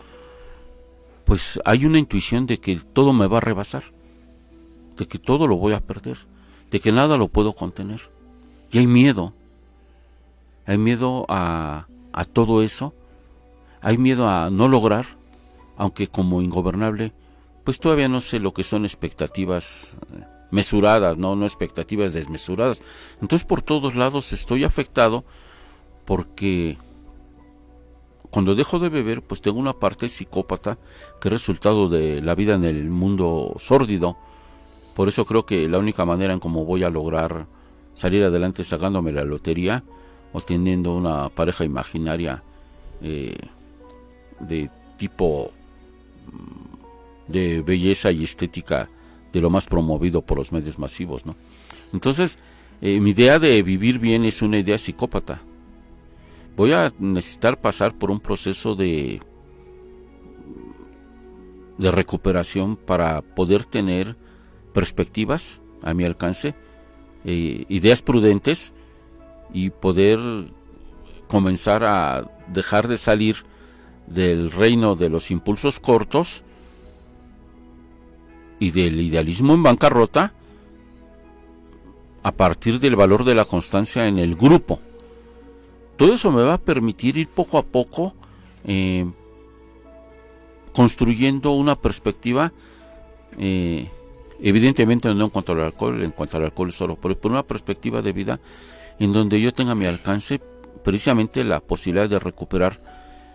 pues hay una intuición de que todo me va a rebasar, de que todo lo voy a perder, de que nada lo puedo contener. Y hay miedo a todo eso, hay miedo a no lograr, aunque como ingobernable, pues todavía no sé lo que son expectativas mesuradas, no expectativas desmesuradas. Entonces por todos lados estoy afectado, porque cuando dejo de beber, pues tengo una parte psicópata que es resultado de la vida en el mundo sórdido. Por eso creo que la única manera en cómo voy a lograr salir adelante es sacándome la lotería o teniendo una pareja imaginaria de tipo de belleza y estética de lo más promovido por los medios masivos, ¿no? Entonces, mi idea de vivir bien es una idea psicópata. Voy a necesitar pasar por un proceso de recuperación para poder tener perspectivas a mi alcance, ideas prudentes, y poder comenzar a dejar de salir del reino de los impulsos cortos y del idealismo en bancarrota a partir del valor de la constancia en el grupo. Todo eso me va a permitir ir poco a poco construyendo una perspectiva, evidentemente no en cuanto al alcohol solo, pero por una perspectiva de vida en donde yo tenga a mi alcance precisamente la posibilidad de recuperar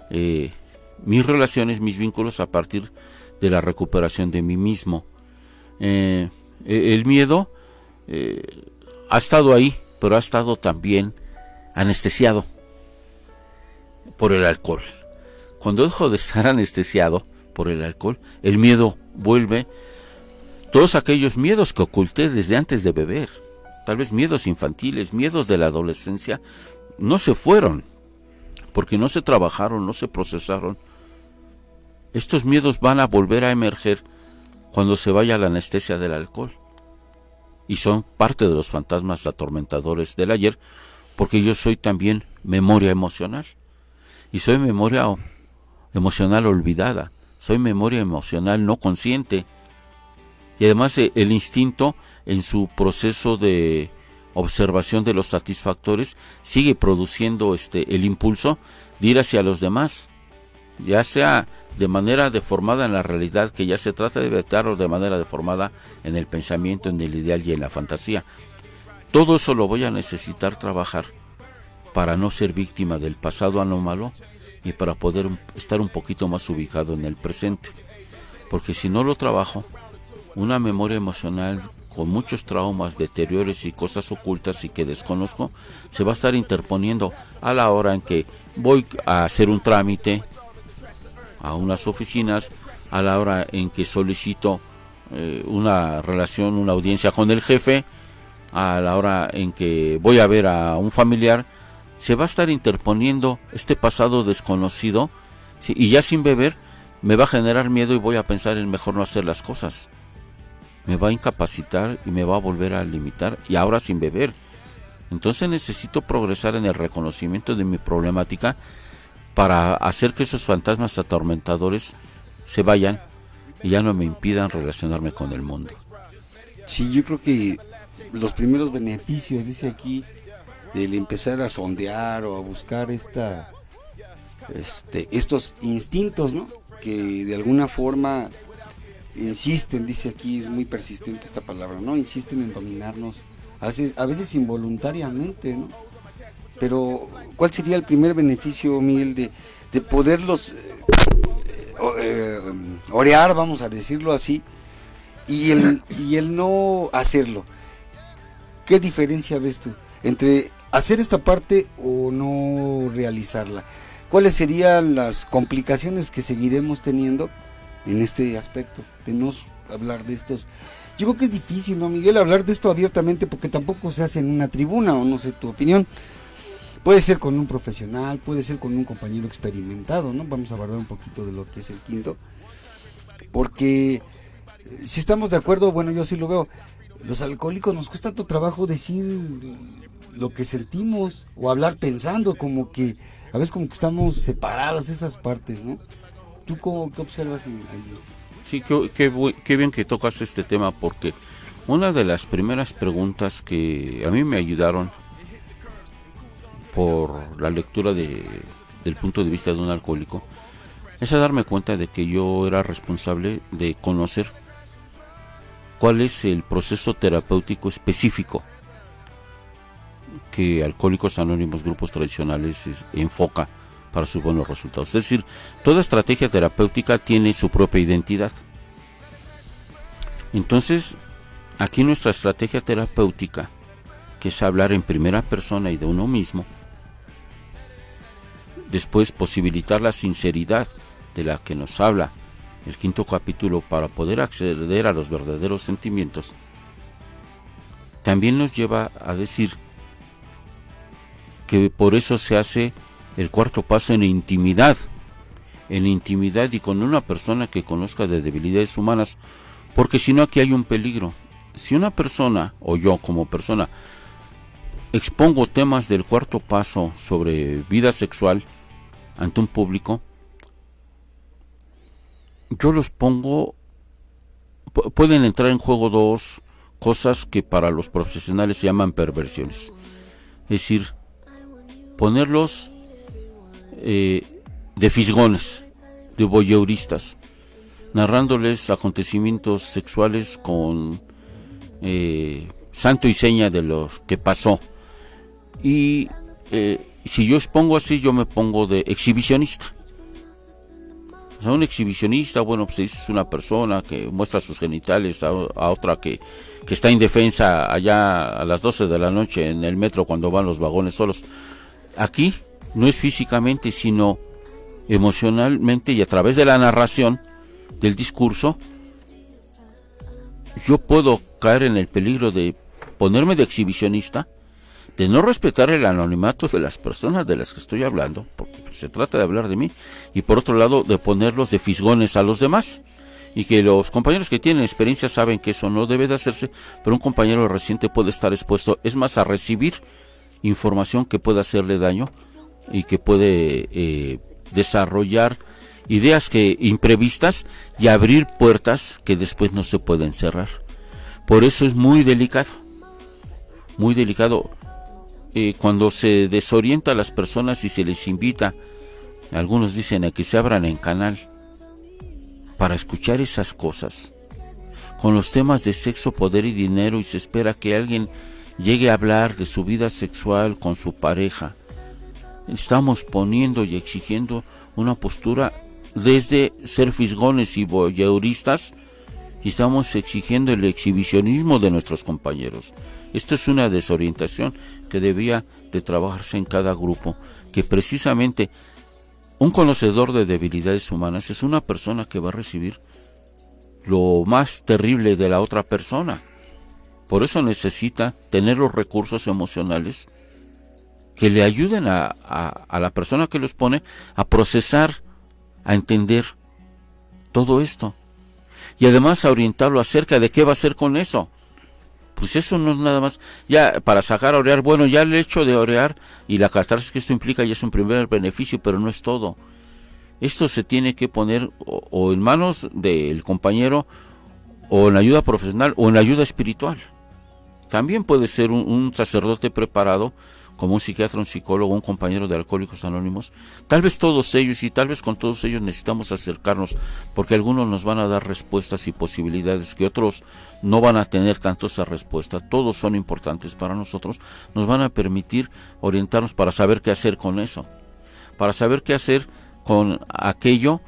mis relaciones, mis vínculos a partir de la recuperación de mí mismo. El miedo ha estado ahí, pero ha estado también anestesiado por el alcohol. Cuando dejo de estar anestesiado por el alcohol, el miedo vuelve. Todos aquellos miedos que oculté desde antes de beber, tal vez miedos infantiles, miedos de la adolescencia, no se fueron, porque no se trabajaron, no se procesaron. Estos miedos van a volver a emerger cuando se vaya la anestesia del alcohol. Y son parte de los fantasmas atormentadores del ayer, porque yo soy también memoria emocional. Y soy memoria emocional olvidada, soy memoria emocional no consciente. Y además el instinto, en su proceso de observación de los satisfactores, sigue produciendo el impulso de ir hacia los demás, ya sea de manera deformada en la realidad que ya se trata de evitar, o de manera deformada en el pensamiento, en el ideal y en la fantasía. Todo eso lo voy a necesitar trabajar para no ser víctima del pasado anómalo y para poder estar un poquito más ubicado en el presente. Porque si no lo trabajo, una memoria emocional con muchos traumas, deterioros y cosas ocultas y que desconozco, se va a estar interponiendo a la hora en que voy a hacer un trámite a unas oficinas, a la hora en que solicito una relación, una audiencia con el jefe, a la hora en que voy a ver a un familiar. Se va a estar interponiendo este pasado desconocido, ¿sí? Y ya sin beber me va a generar miedo y voy a pensar en mejor no hacer las cosas. Me va a incapacitar y me va a volver a limitar, y ahora sin beber. Entonces necesito progresar en el reconocimiento de mi problemática para hacer que esos fantasmas atormentadores se vayan y ya no me impidan relacionarme con el mundo. Sí, yo creo que los primeros beneficios, dice aquí, del empezar a sondear o a buscar estos instintos, ¿no? Que de alguna forma insisten, dice aquí, es muy persistente esta palabra, ¿no? Insisten en dominarnos, a veces involuntariamente, ¿no? Pero, ¿cuál sería el primer beneficio, Miguel, de poderlos orear, vamos a decirlo así, y el no hacerlo? ¿Qué diferencia ves tú entre hacer esta parte o no realizarla? ¿Cuáles serían las complicaciones que seguiremos teniendo en este aspecto de no hablar de estos? Yo creo que es difícil, ¿no, Miguel, hablar de esto abiertamente, porque tampoco se hace en una tribuna, o no sé tu opinión. Puede ser con un profesional, puede ser con un compañero experimentado, ¿no? Vamos a guardar un poquito de lo que es el quinto, porque si estamos de acuerdo, bueno, yo sí lo veo, los alcohólicos nos cuesta tanto trabajo decir lo que sentimos o hablar pensando, como que a veces como que estamos separadas esas partes, ¿no? ¿Tú qué observas ahí? Sí, qué bien que tocas este tema, porque una de las primeras preguntas que a mí me ayudaron por la lectura del punto de vista de un alcohólico, es a darme cuenta de que yo era responsable de conocer cuál es el proceso terapéutico específico que Alcohólicos Anónimos, grupos tradicionales, enfoca para sus buenos resultados. Es decir, toda estrategia terapéutica tiene su propia identidad. Entonces, aquí nuestra estrategia terapéutica, que es hablar en primera persona y de uno mismo, después posibilitar la sinceridad de la que nos habla el 5º capítulo para poder acceder a los verdaderos sentimientos, también nos lleva a decir que por eso se hace el 4º paso en intimidad y con una persona que conozca de debilidades humanas, porque si no aquí hay un peligro. Si una persona, o yo como persona, expongo temas del 4º paso sobre vida sexual ante un público, yo los pongo, pueden entrar en juego dos cosas que para los profesionales se llaman perversiones. Es decir, ponerlos de fisgones, de voyeuristas, narrándoles acontecimientos sexuales con santo y seña de lo que pasó. Y si yo expongo así, yo me pongo de exhibicionista. O sea, un exhibicionista, bueno, pues es una persona que muestra sus genitales a otra que está indefensa allá a las 12 de la noche en el metro cuando van los vagones solos. Aquí no es físicamente, sino emocionalmente, y a través de la narración del discurso, yo puedo caer en el peligro de ponerme de exhibicionista, de no respetar el anonimato de las personas de las que estoy hablando, porque se trata de hablar de mí, y por otro lado de ponerlos de fisgones a los demás, y que los compañeros que tienen experiencia saben que eso no debe de hacerse, pero un compañero reciente puede estar expuesto, es más, a recibir información que puede hacerle daño y que puede desarrollar ideas imprevistas y abrir puertas que después no se pueden cerrar. Por eso es muy delicado, muy delicado. Cuando se desorienta a las personas y se les invita, algunos dicen, a que se abran en canal para escuchar esas cosas, con los temas de sexo, poder y dinero, y se espera que alguien llegue a hablar de su vida sexual con su pareja. Estamos poniendo y exigiendo una postura desde ser fisgones y voyeuristas, y estamos exigiendo el exhibicionismo de nuestros compañeros. Esto es una desorientación que debía de trabajarse en cada grupo, que precisamente un conocedor de debilidades humanas es una persona que va a recibir lo más terrible de la otra persona. Por eso necesita tener los recursos emocionales que le ayuden a la persona que los pone a procesar, a entender todo esto, y además a orientarlo acerca de qué va a hacer con eso. Pues eso no es nada más, ya para sacar a orear, bueno, ya el hecho de orear y la catarsis que esto implica ya es un primer beneficio, pero no es todo. Esto se tiene que poner o en manos del compañero, o en ayuda profesional, o en ayuda espiritual. También puede ser un sacerdote preparado, como un psiquiatra, un psicólogo, un compañero de Alcohólicos Anónimos. Tal vez todos ellos, y tal vez con todos ellos necesitamos acercarnos, porque algunos nos van a dar respuestas y posibilidades que otros no van a tener tanto esa respuesta. Todos son importantes para nosotros, nos van a permitir orientarnos para saber qué hacer con eso, para saber qué hacer con aquello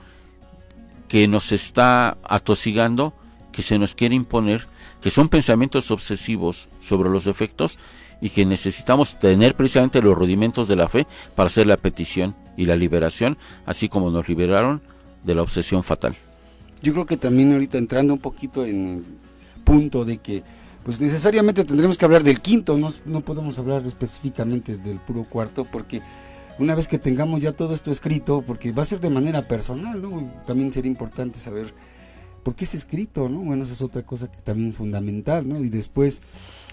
que nos está atosigando, que se nos quiere imponer, que son pensamientos obsesivos sobre los efectos, y que necesitamos tener precisamente los rudimentos de la fe para hacer la petición y la liberación, así como nos liberaron de la obsesión fatal. Yo creo que también ahorita entrando un poquito en el punto de que pues necesariamente tendremos que hablar del quinto, no podemos hablar específicamente del puro cuarto, porque una vez que tengamos ya todo esto escrito, porque va a ser de manera personal, ¿no? También sería importante saber por qué es escrito, ¿no? Bueno, eso es otra cosa que también es fundamental, ¿no? Y después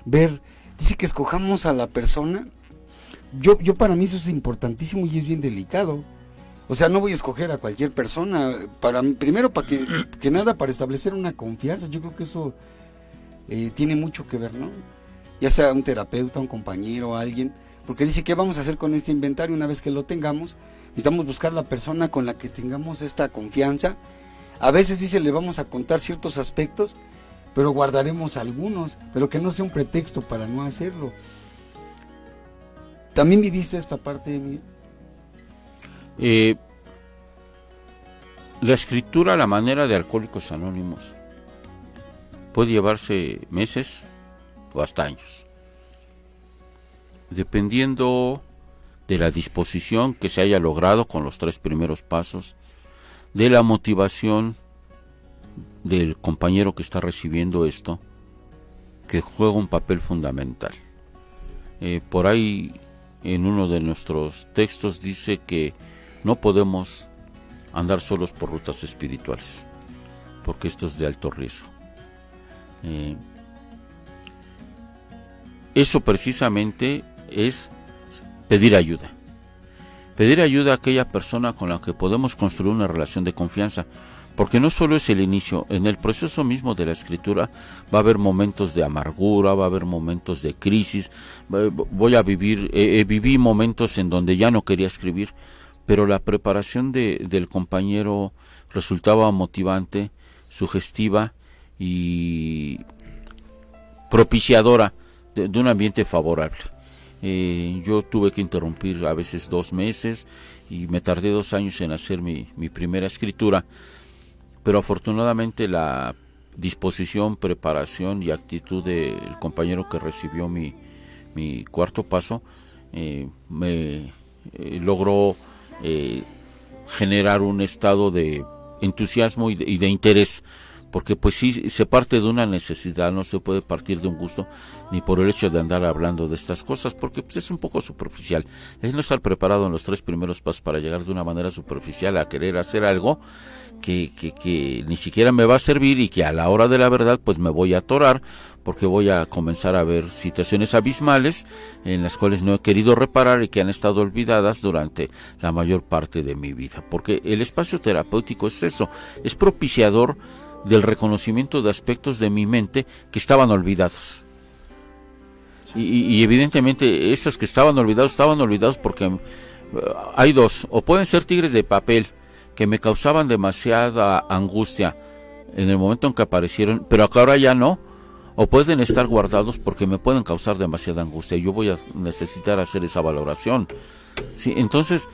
ver, dice que escojamos a la persona. Yo para mí eso es importantísimo y es bien delicado. O sea, no voy a escoger a cualquier persona, primero para que nada, para establecer una confianza. Yo creo que eso tiene mucho que ver, ¿no? Ya sea un terapeuta, un compañero, alguien, porque dice, ¿qué vamos a hacer con este inventario una vez que lo tengamos? Necesitamos buscar la persona con la que tengamos esta confianza. A veces dice, le vamos a contar ciertos aspectos, pero guardaremos algunos, pero que no sea un pretexto para no hacerlo. ¿También viviste esta parte, Miguel? La escritura a la manera de Alcohólicos Anónimos puede llevarse meses o hasta años, dependiendo de la disposición que se haya logrado con los 3 primeros pasos, de la motivación del compañero que está recibiendo esto, que juega un papel fundamental. Por ahí en uno de nuestros textos dice que no podemos andar solos por rutas espirituales, porque esto es de alto riesgo. Eso precisamente es pedir ayuda. Pedir ayuda a aquella persona con la que podemos construir una relación de confianza, porque no solo es el inicio, en el proceso mismo de la escritura va a haber momentos de amargura, va a haber momentos de crisis, viví momentos en donde ya no quería escribir, pero la preparación del compañero resultaba motivante, sugestiva y propiciadora de un ambiente favorable. Yo tuve que interrumpir a veces 2 meses y me tardé 2 años en hacer mi primera escritura, pero afortunadamente la disposición, preparación y actitud del compañero que recibió mi cuarto paso me logró generar un estado de entusiasmo y de interés, porque pues sí se parte de una necesidad, no se puede partir de un gusto, ni por el hecho de andar hablando de estas cosas, porque pues es un poco superficial. Es no estar preparado en los 3 primeros pasos para llegar de una manera superficial a querer hacer algo que ni siquiera me va a servir, y que a la hora de la verdad pues me voy a atorar, porque voy a comenzar a ver situaciones abismales en las cuales no he querido reparar y que han estado olvidadas durante la mayor parte de mi vida, porque el espacio terapéutico es eso, es propiciador del reconocimiento de aspectos de mi mente que estaban olvidados. Y evidentemente esos que estaban olvidados porque hay 2, o pueden ser tigres de papel que me causaban demasiada angustia en el momento en que aparecieron, pero que ahora ya no, o pueden estar guardados porque me pueden causar demasiada angustia y yo voy a necesitar hacer esa valoración. Sí, entonces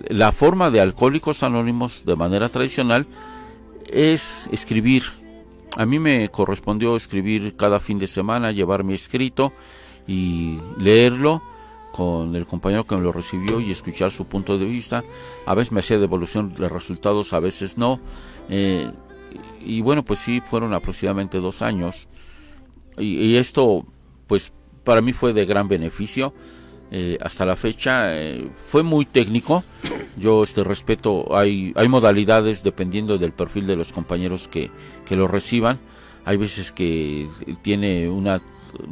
la forma de Alcohólicos Anónimos de manera tradicional es escribir. A mí me correspondió escribir cada fin de semana, llevar mi escrito y leerlo con el compañero que me lo recibió y escuchar su punto de vista. A veces me hacía devolución de resultados, a veces no. Y bueno, pues sí, fueron aproximadamente 2 años. Y esto, pues para mí fue de gran beneficio. Hasta la fecha fue muy técnico. Yo respeto, hay modalidades dependiendo del perfil de los compañeros que lo reciban. Hay veces que tiene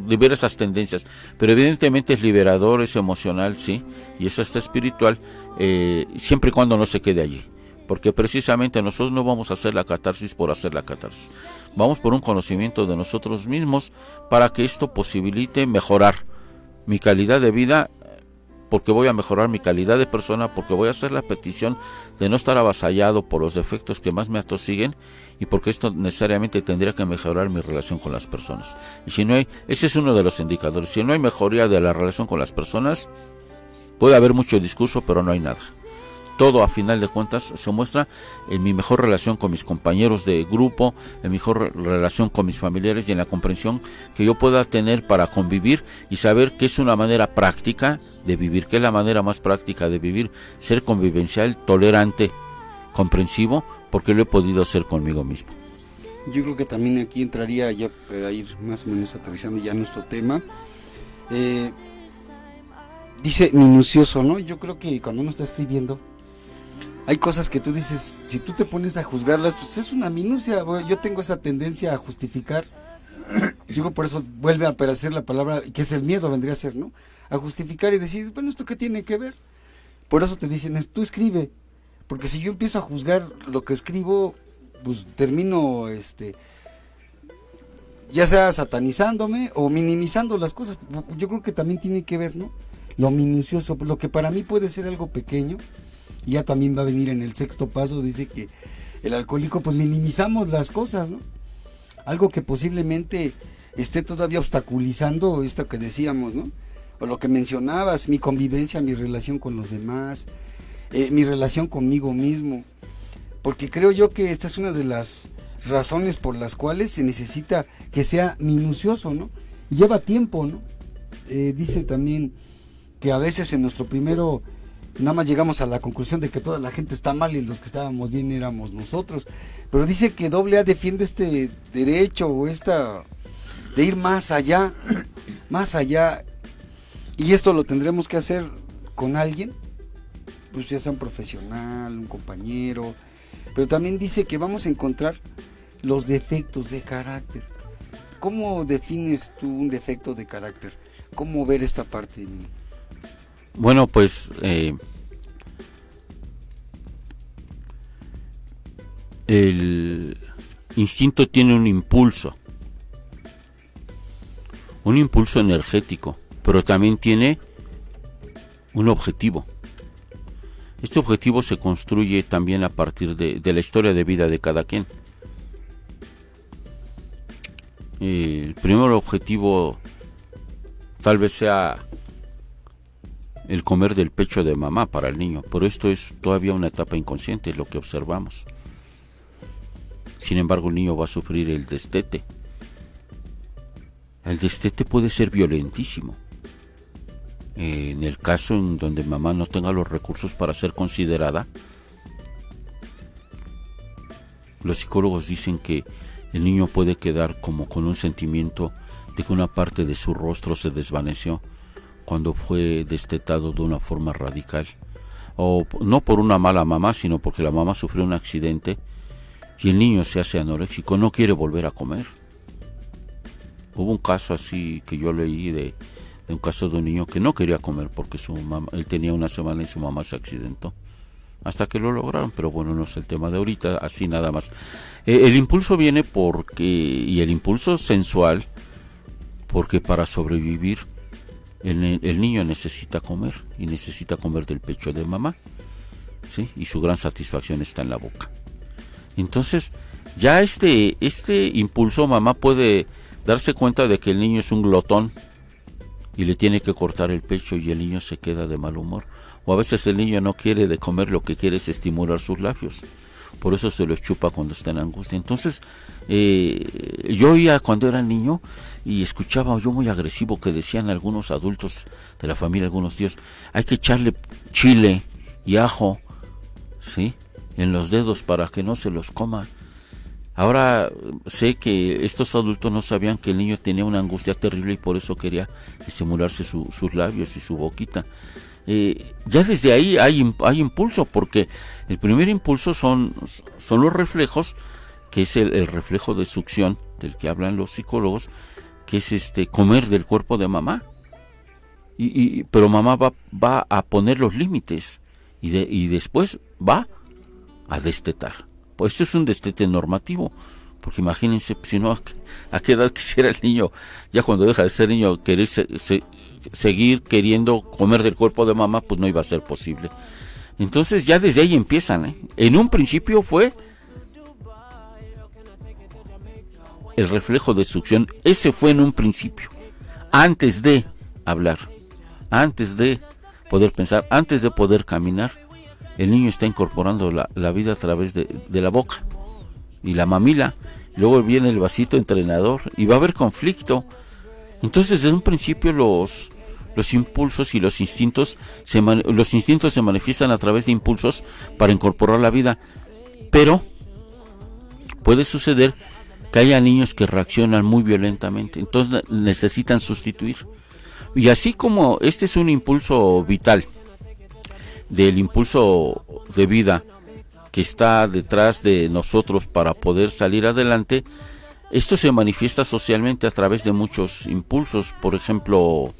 diversas tendencias, pero evidentemente es liberador, es emocional, sí, y es hasta espiritual, siempre y cuando no se quede allí, porque precisamente nosotros no vamos a hacer la catarsis por hacer la catarsis, vamos por un conocimiento de nosotros mismos para que esto posibilite mejorar mi calidad de vida, porque voy a mejorar mi calidad de persona, porque voy a hacer la petición de no estar avasallado por los defectos que más me atosiguen, y porque esto necesariamente tendría que mejorar mi relación con las personas. Y si no hay, ese es uno de los indicadores, si no hay mejoría de la relación con las personas, puede haber mucho discurso, pero no hay nada. Todo a final de cuentas se muestra en mi mejor relación con mis compañeros de grupo, en mi mejor relación con mis familiares y en la comprensión que yo pueda tener para convivir y saber que es una manera práctica de vivir, que es la manera más práctica de vivir, ser convivencial, tolerante, comprensivo, porque lo he podido hacer conmigo mismo. Yo creo que también aquí entraría, ya para ir más o menos aterrizando ya nuestro tema, dice minucioso, ¿no? Yo creo que cuando uno está escribiendo, hay cosas que tú dices, si tú te pones a juzgarlas, pues es una minucia. Yo tengo esa tendencia a justificar. Digo, por eso vuelve a aparecer la palabra, que es el miedo, vendría a ser, ¿no? A justificar y decir, bueno, ¿esto qué tiene que ver? Por eso te dicen, tú escribe. Porque si yo empiezo a juzgar lo que escribo, pues termino ya sea satanizándome o minimizando las cosas. Yo creo que también tiene que ver, ¿no? Lo minucioso, lo que para mí puede ser algo pequeño, ya también va a venir en el sexto paso, dice que el alcohólico, pues minimizamos las cosas, ¿no? Algo que posiblemente esté todavía obstaculizando esto que decíamos, ¿no? O lo que mencionabas, mi convivencia, mi relación con los demás, mi relación conmigo mismo. Porque creo yo que esta es una de las razones por las cuales se necesita que sea minucioso, ¿no? Y lleva tiempo, ¿no? Dice también que a veces en nuestro primero nada más llegamos a la conclusión de que toda la gente está mal y los que estábamos bien éramos nosotros. Pero dice que AA defiende este derecho o de ir más allá. Y esto lo tendremos que hacer con alguien, pues ya sea un profesional, un compañero. Pero también dice que vamos a encontrar los defectos de carácter. ¿Cómo defines tú un defecto de carácter? ¿Cómo ver esta parte de mí? Bueno, pues el instinto tiene un impulso energético, pero también tiene un objetivo. Este objetivo se construye también a partir de la historia de vida de cada quien. El primer objetivo tal vez sea el comer del pecho de mamá para el niño, pero esto es todavía una etapa inconsciente, lo que observamos. Sin embargo, el niño va a sufrir el destete. El destete puede ser violentísimo. En el caso en donde mamá no tenga los recursos para ser considerada, los psicólogos dicen que el niño puede quedar como con un sentimiento de que una parte de su rostro se desvaneció cuando fue destetado de una forma radical, o no por una mala mamá, sino porque la mamá sufrió un accidente y el niño se hace anoréxico, no quiere volver a comer. Hubo un caso así que yo leí de un caso de un niño que no quería comer porque él tenía una semana y su mamá se accidentó, hasta que lo lograron, pero bueno, no es el tema de ahorita, así nada más. El impulso viene y el impulso sensual, porque para sobrevivir el niño necesita comer, y necesita comer del pecho de mamá, ¿sí? Y su gran satisfacción está en la boca. Entonces, ya este impulso, mamá puede darse cuenta de que el niño es un glotón y le tiene que cortar el pecho y el niño se queda de mal humor. O a veces el niño no quiere de comer, lo que quiere es estimular sus labios. Por eso se los chupa cuando está en angustia. Entonces, yo oía cuando era niño y escuchaba yo muy agresivo que decían algunos adultos de la familia, algunos tíos, hay que echarle chile y ajo, ¿sí?, en los dedos para que no se los coma. Ahora sé que estos adultos no sabían que el niño tenía una angustia terrible y por eso quería estimularse sus labios y su boquita. Ya desde ahí hay impulso, porque el primer impulso son los reflejos, que es el reflejo de succión del que hablan los psicólogos, que es comer del cuerpo de mamá. Pero mamá va a poner los límites y después va a destetar. Pues esto es un destete normativo, porque imagínense, si no, ¿a qué edad quisiera el niño, ya cuando deja de ser niño, querer seguir queriendo comer del cuerpo de mamá? Pues no iba a ser posible. Entonces ya desde ahí empiezan, En un principio fue el reflejo de succión, ese fue en un principio, antes de hablar, antes de poder pensar, antes de poder caminar. El niño está incorporando la vida a través de la boca y la mamila. Luego viene el vasito entrenador y va a haber conflicto. Entonces, desde un principio los impulsos y los instintos se manifiestan a través de impulsos para incorporar la vida. Pero puede suceder que haya niños que reaccionan muy violentamente. Entonces necesitan sustituir. Y así como este es un impulso vital, del impulso de vida que está detrás de nosotros para poder salir adelante, esto se manifiesta socialmente a través de muchos impulsos. Por ejemplo,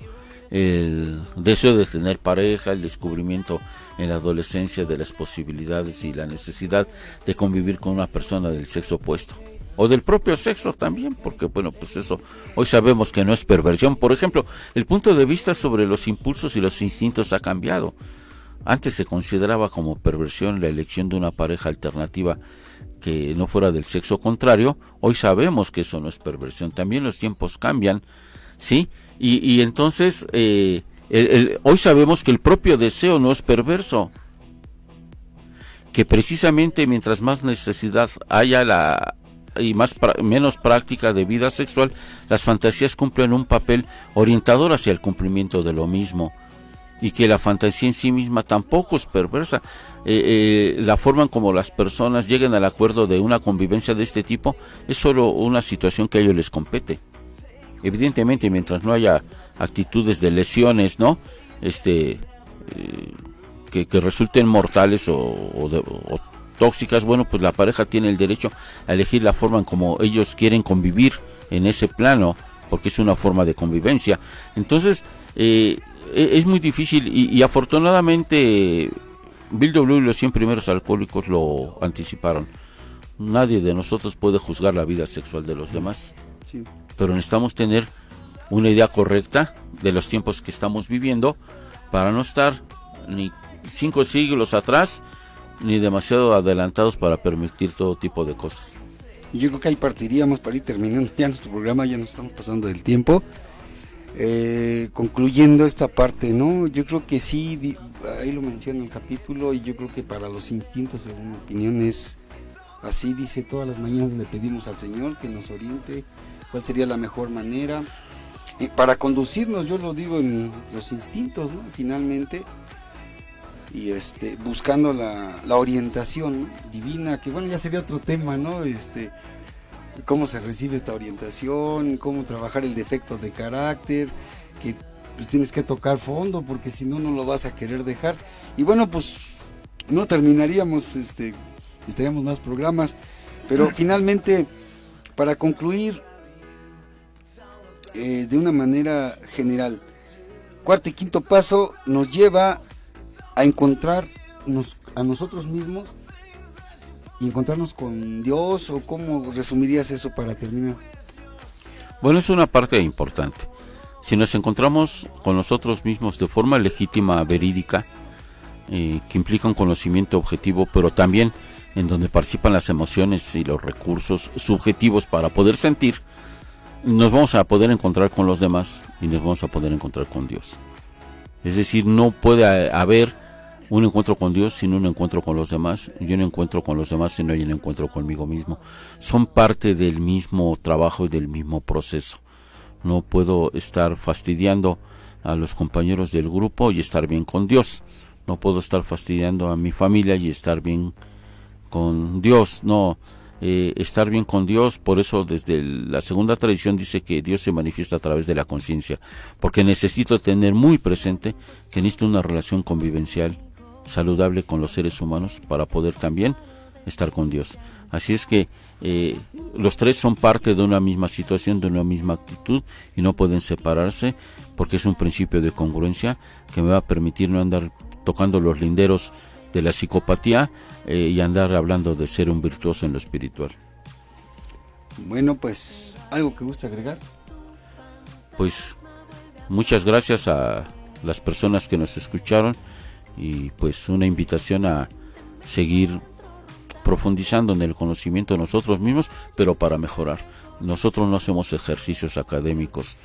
el deseo de tener pareja, el descubrimiento en la adolescencia de las posibilidades y la necesidad de convivir con una persona del sexo opuesto. o del propio sexo también, porque bueno, pues eso, hoy sabemos que no es perversión. Por ejemplo, el punto de vista sobre los impulsos y los instintos ha cambiado. Antes se consideraba como perversión la elección de una pareja alternativa que no fuera del sexo contrario. Hoy sabemos que eso no es perversión. También los tiempos cambian, ¿sí? Y entonces hoy sabemos que el propio deseo no es perverso, que precisamente mientras más necesidad haya menos práctica de vida sexual, las fantasías cumplen un papel orientador hacia el cumplimiento de lo mismo, y que la fantasía en sí misma tampoco es perversa. La forma en como las personas lleguen al acuerdo de una convivencia de este tipo es solo una situación que a ellos les compete. Evidentemente, mientras no haya actitudes de lesiones, ¿no? Que resulten mortales o tóxicas, bueno, pues la pareja tiene el derecho a elegir la forma en como ellos quieren convivir en ese plano, porque es una forma de convivencia. Entonces, es muy difícil y afortunadamente Bill W. y los 100 primeros alcohólicos lo anticiparon. Nadie de nosotros puede juzgar la vida sexual de los demás, sí, pero necesitamos tener una idea correcta de los tiempos que estamos viviendo para no estar ni 5 siglos atrás ni demasiado adelantados para permitir todo tipo de cosas. Yo creo que ahí partiríamos para ir terminando ya nuestro programa, ya nos estamos pasando del tiempo. Concluyendo esta parte, ¿no? Yo creo que sí, ahí lo menciona el capítulo, y yo creo que para los instintos, según mi opinión, es así. Dice: todas las mañanas le pedimos al Señor que nos oriente cuál sería la mejor manera para conducirnos, yo lo digo, en los instintos, ¿no? Finalmente, y buscando la orientación, ¿no?, divina, que bueno, ya sería otro tema, ¿no? Cómo se recibe esta orientación, cómo trabajar el defecto de carácter, que pues tienes que tocar fondo, porque si no, no lo vas a querer dejar. Y bueno, pues no terminaríamos, estaríamos más programas, pero finalmente, para concluir de una manera general, cuarto y quinto paso nos lleva a encontrarnos a nosotros mismos y encontrarnos con Dios. ¿O cómo resumirías eso para terminar? Bueno, es una parte importante. Si nos encontramos con nosotros mismos de forma legítima, verídica, que implica un conocimiento objetivo, pero también en donde participan las emociones y los recursos subjetivos para poder sentir, nos vamos a poder encontrar con los demás y nos vamos a poder encontrar con Dios. Es decir, no puede haber un encuentro con Dios sin un encuentro con los demás, y un encuentro con los demás si no hay un encuentro conmigo mismo. Son parte del mismo trabajo y del mismo proceso. No puedo estar fastidiando a los compañeros del grupo y estar bien con Dios. No puedo estar fastidiando a mi familia y estar bien con Dios. No, estar bien con Dios. Por eso desde la segunda tradición dice que Dios se manifiesta a través de la conciencia, porque necesito tener muy presente que necesito una relación convivencial saludable con los seres humanos para poder también estar con Dios. Así es que los tres son parte de una misma situación, de una misma actitud, y no pueden separarse, porque es un principio de congruencia que me va a permitir no andar tocando los linderos de la psicopatía y andar hablando de ser un virtuoso en lo espiritual. Bueno, pues, ¿algo que guste agregar? Pues muchas gracias a las personas que nos escucharon, y pues una invitación a seguir profundizando en el conocimiento de nosotros mismos, pero para mejorar. Nosotros no hacemos ejercicios académicos.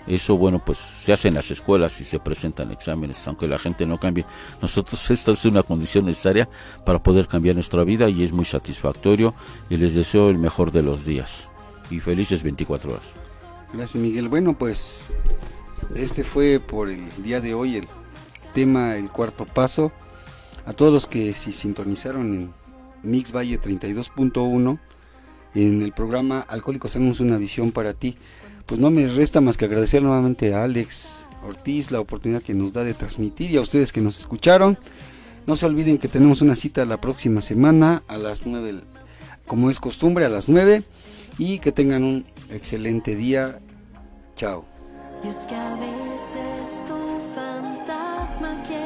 Eso, bueno, pues se hace en las escuelas y se presentan exámenes, aunque la gente no cambie. Nosotros, esta es una condición necesaria para poder cambiar nuestra vida, y es muy satisfactorio, y les deseo el mejor de los días y felices 24 horas. Gracias, Miguel. Bueno, pues este fue por el día de hoy el tema, el cuarto paso. A todos los que se sintonizaron en Mix Valle 32.1 en el programa Alcohólicos Anónimos, una visión para ti, pues no me resta más que agradecer nuevamente a Alex Ortiz la oportunidad que nos da de transmitir, y a ustedes que nos escucharon. No se olviden que tenemos una cita la próxima semana a las 9, como es costumbre, a las 9, y que tengan un excelente día. Chao. Y es que a veces tu fantasma quiere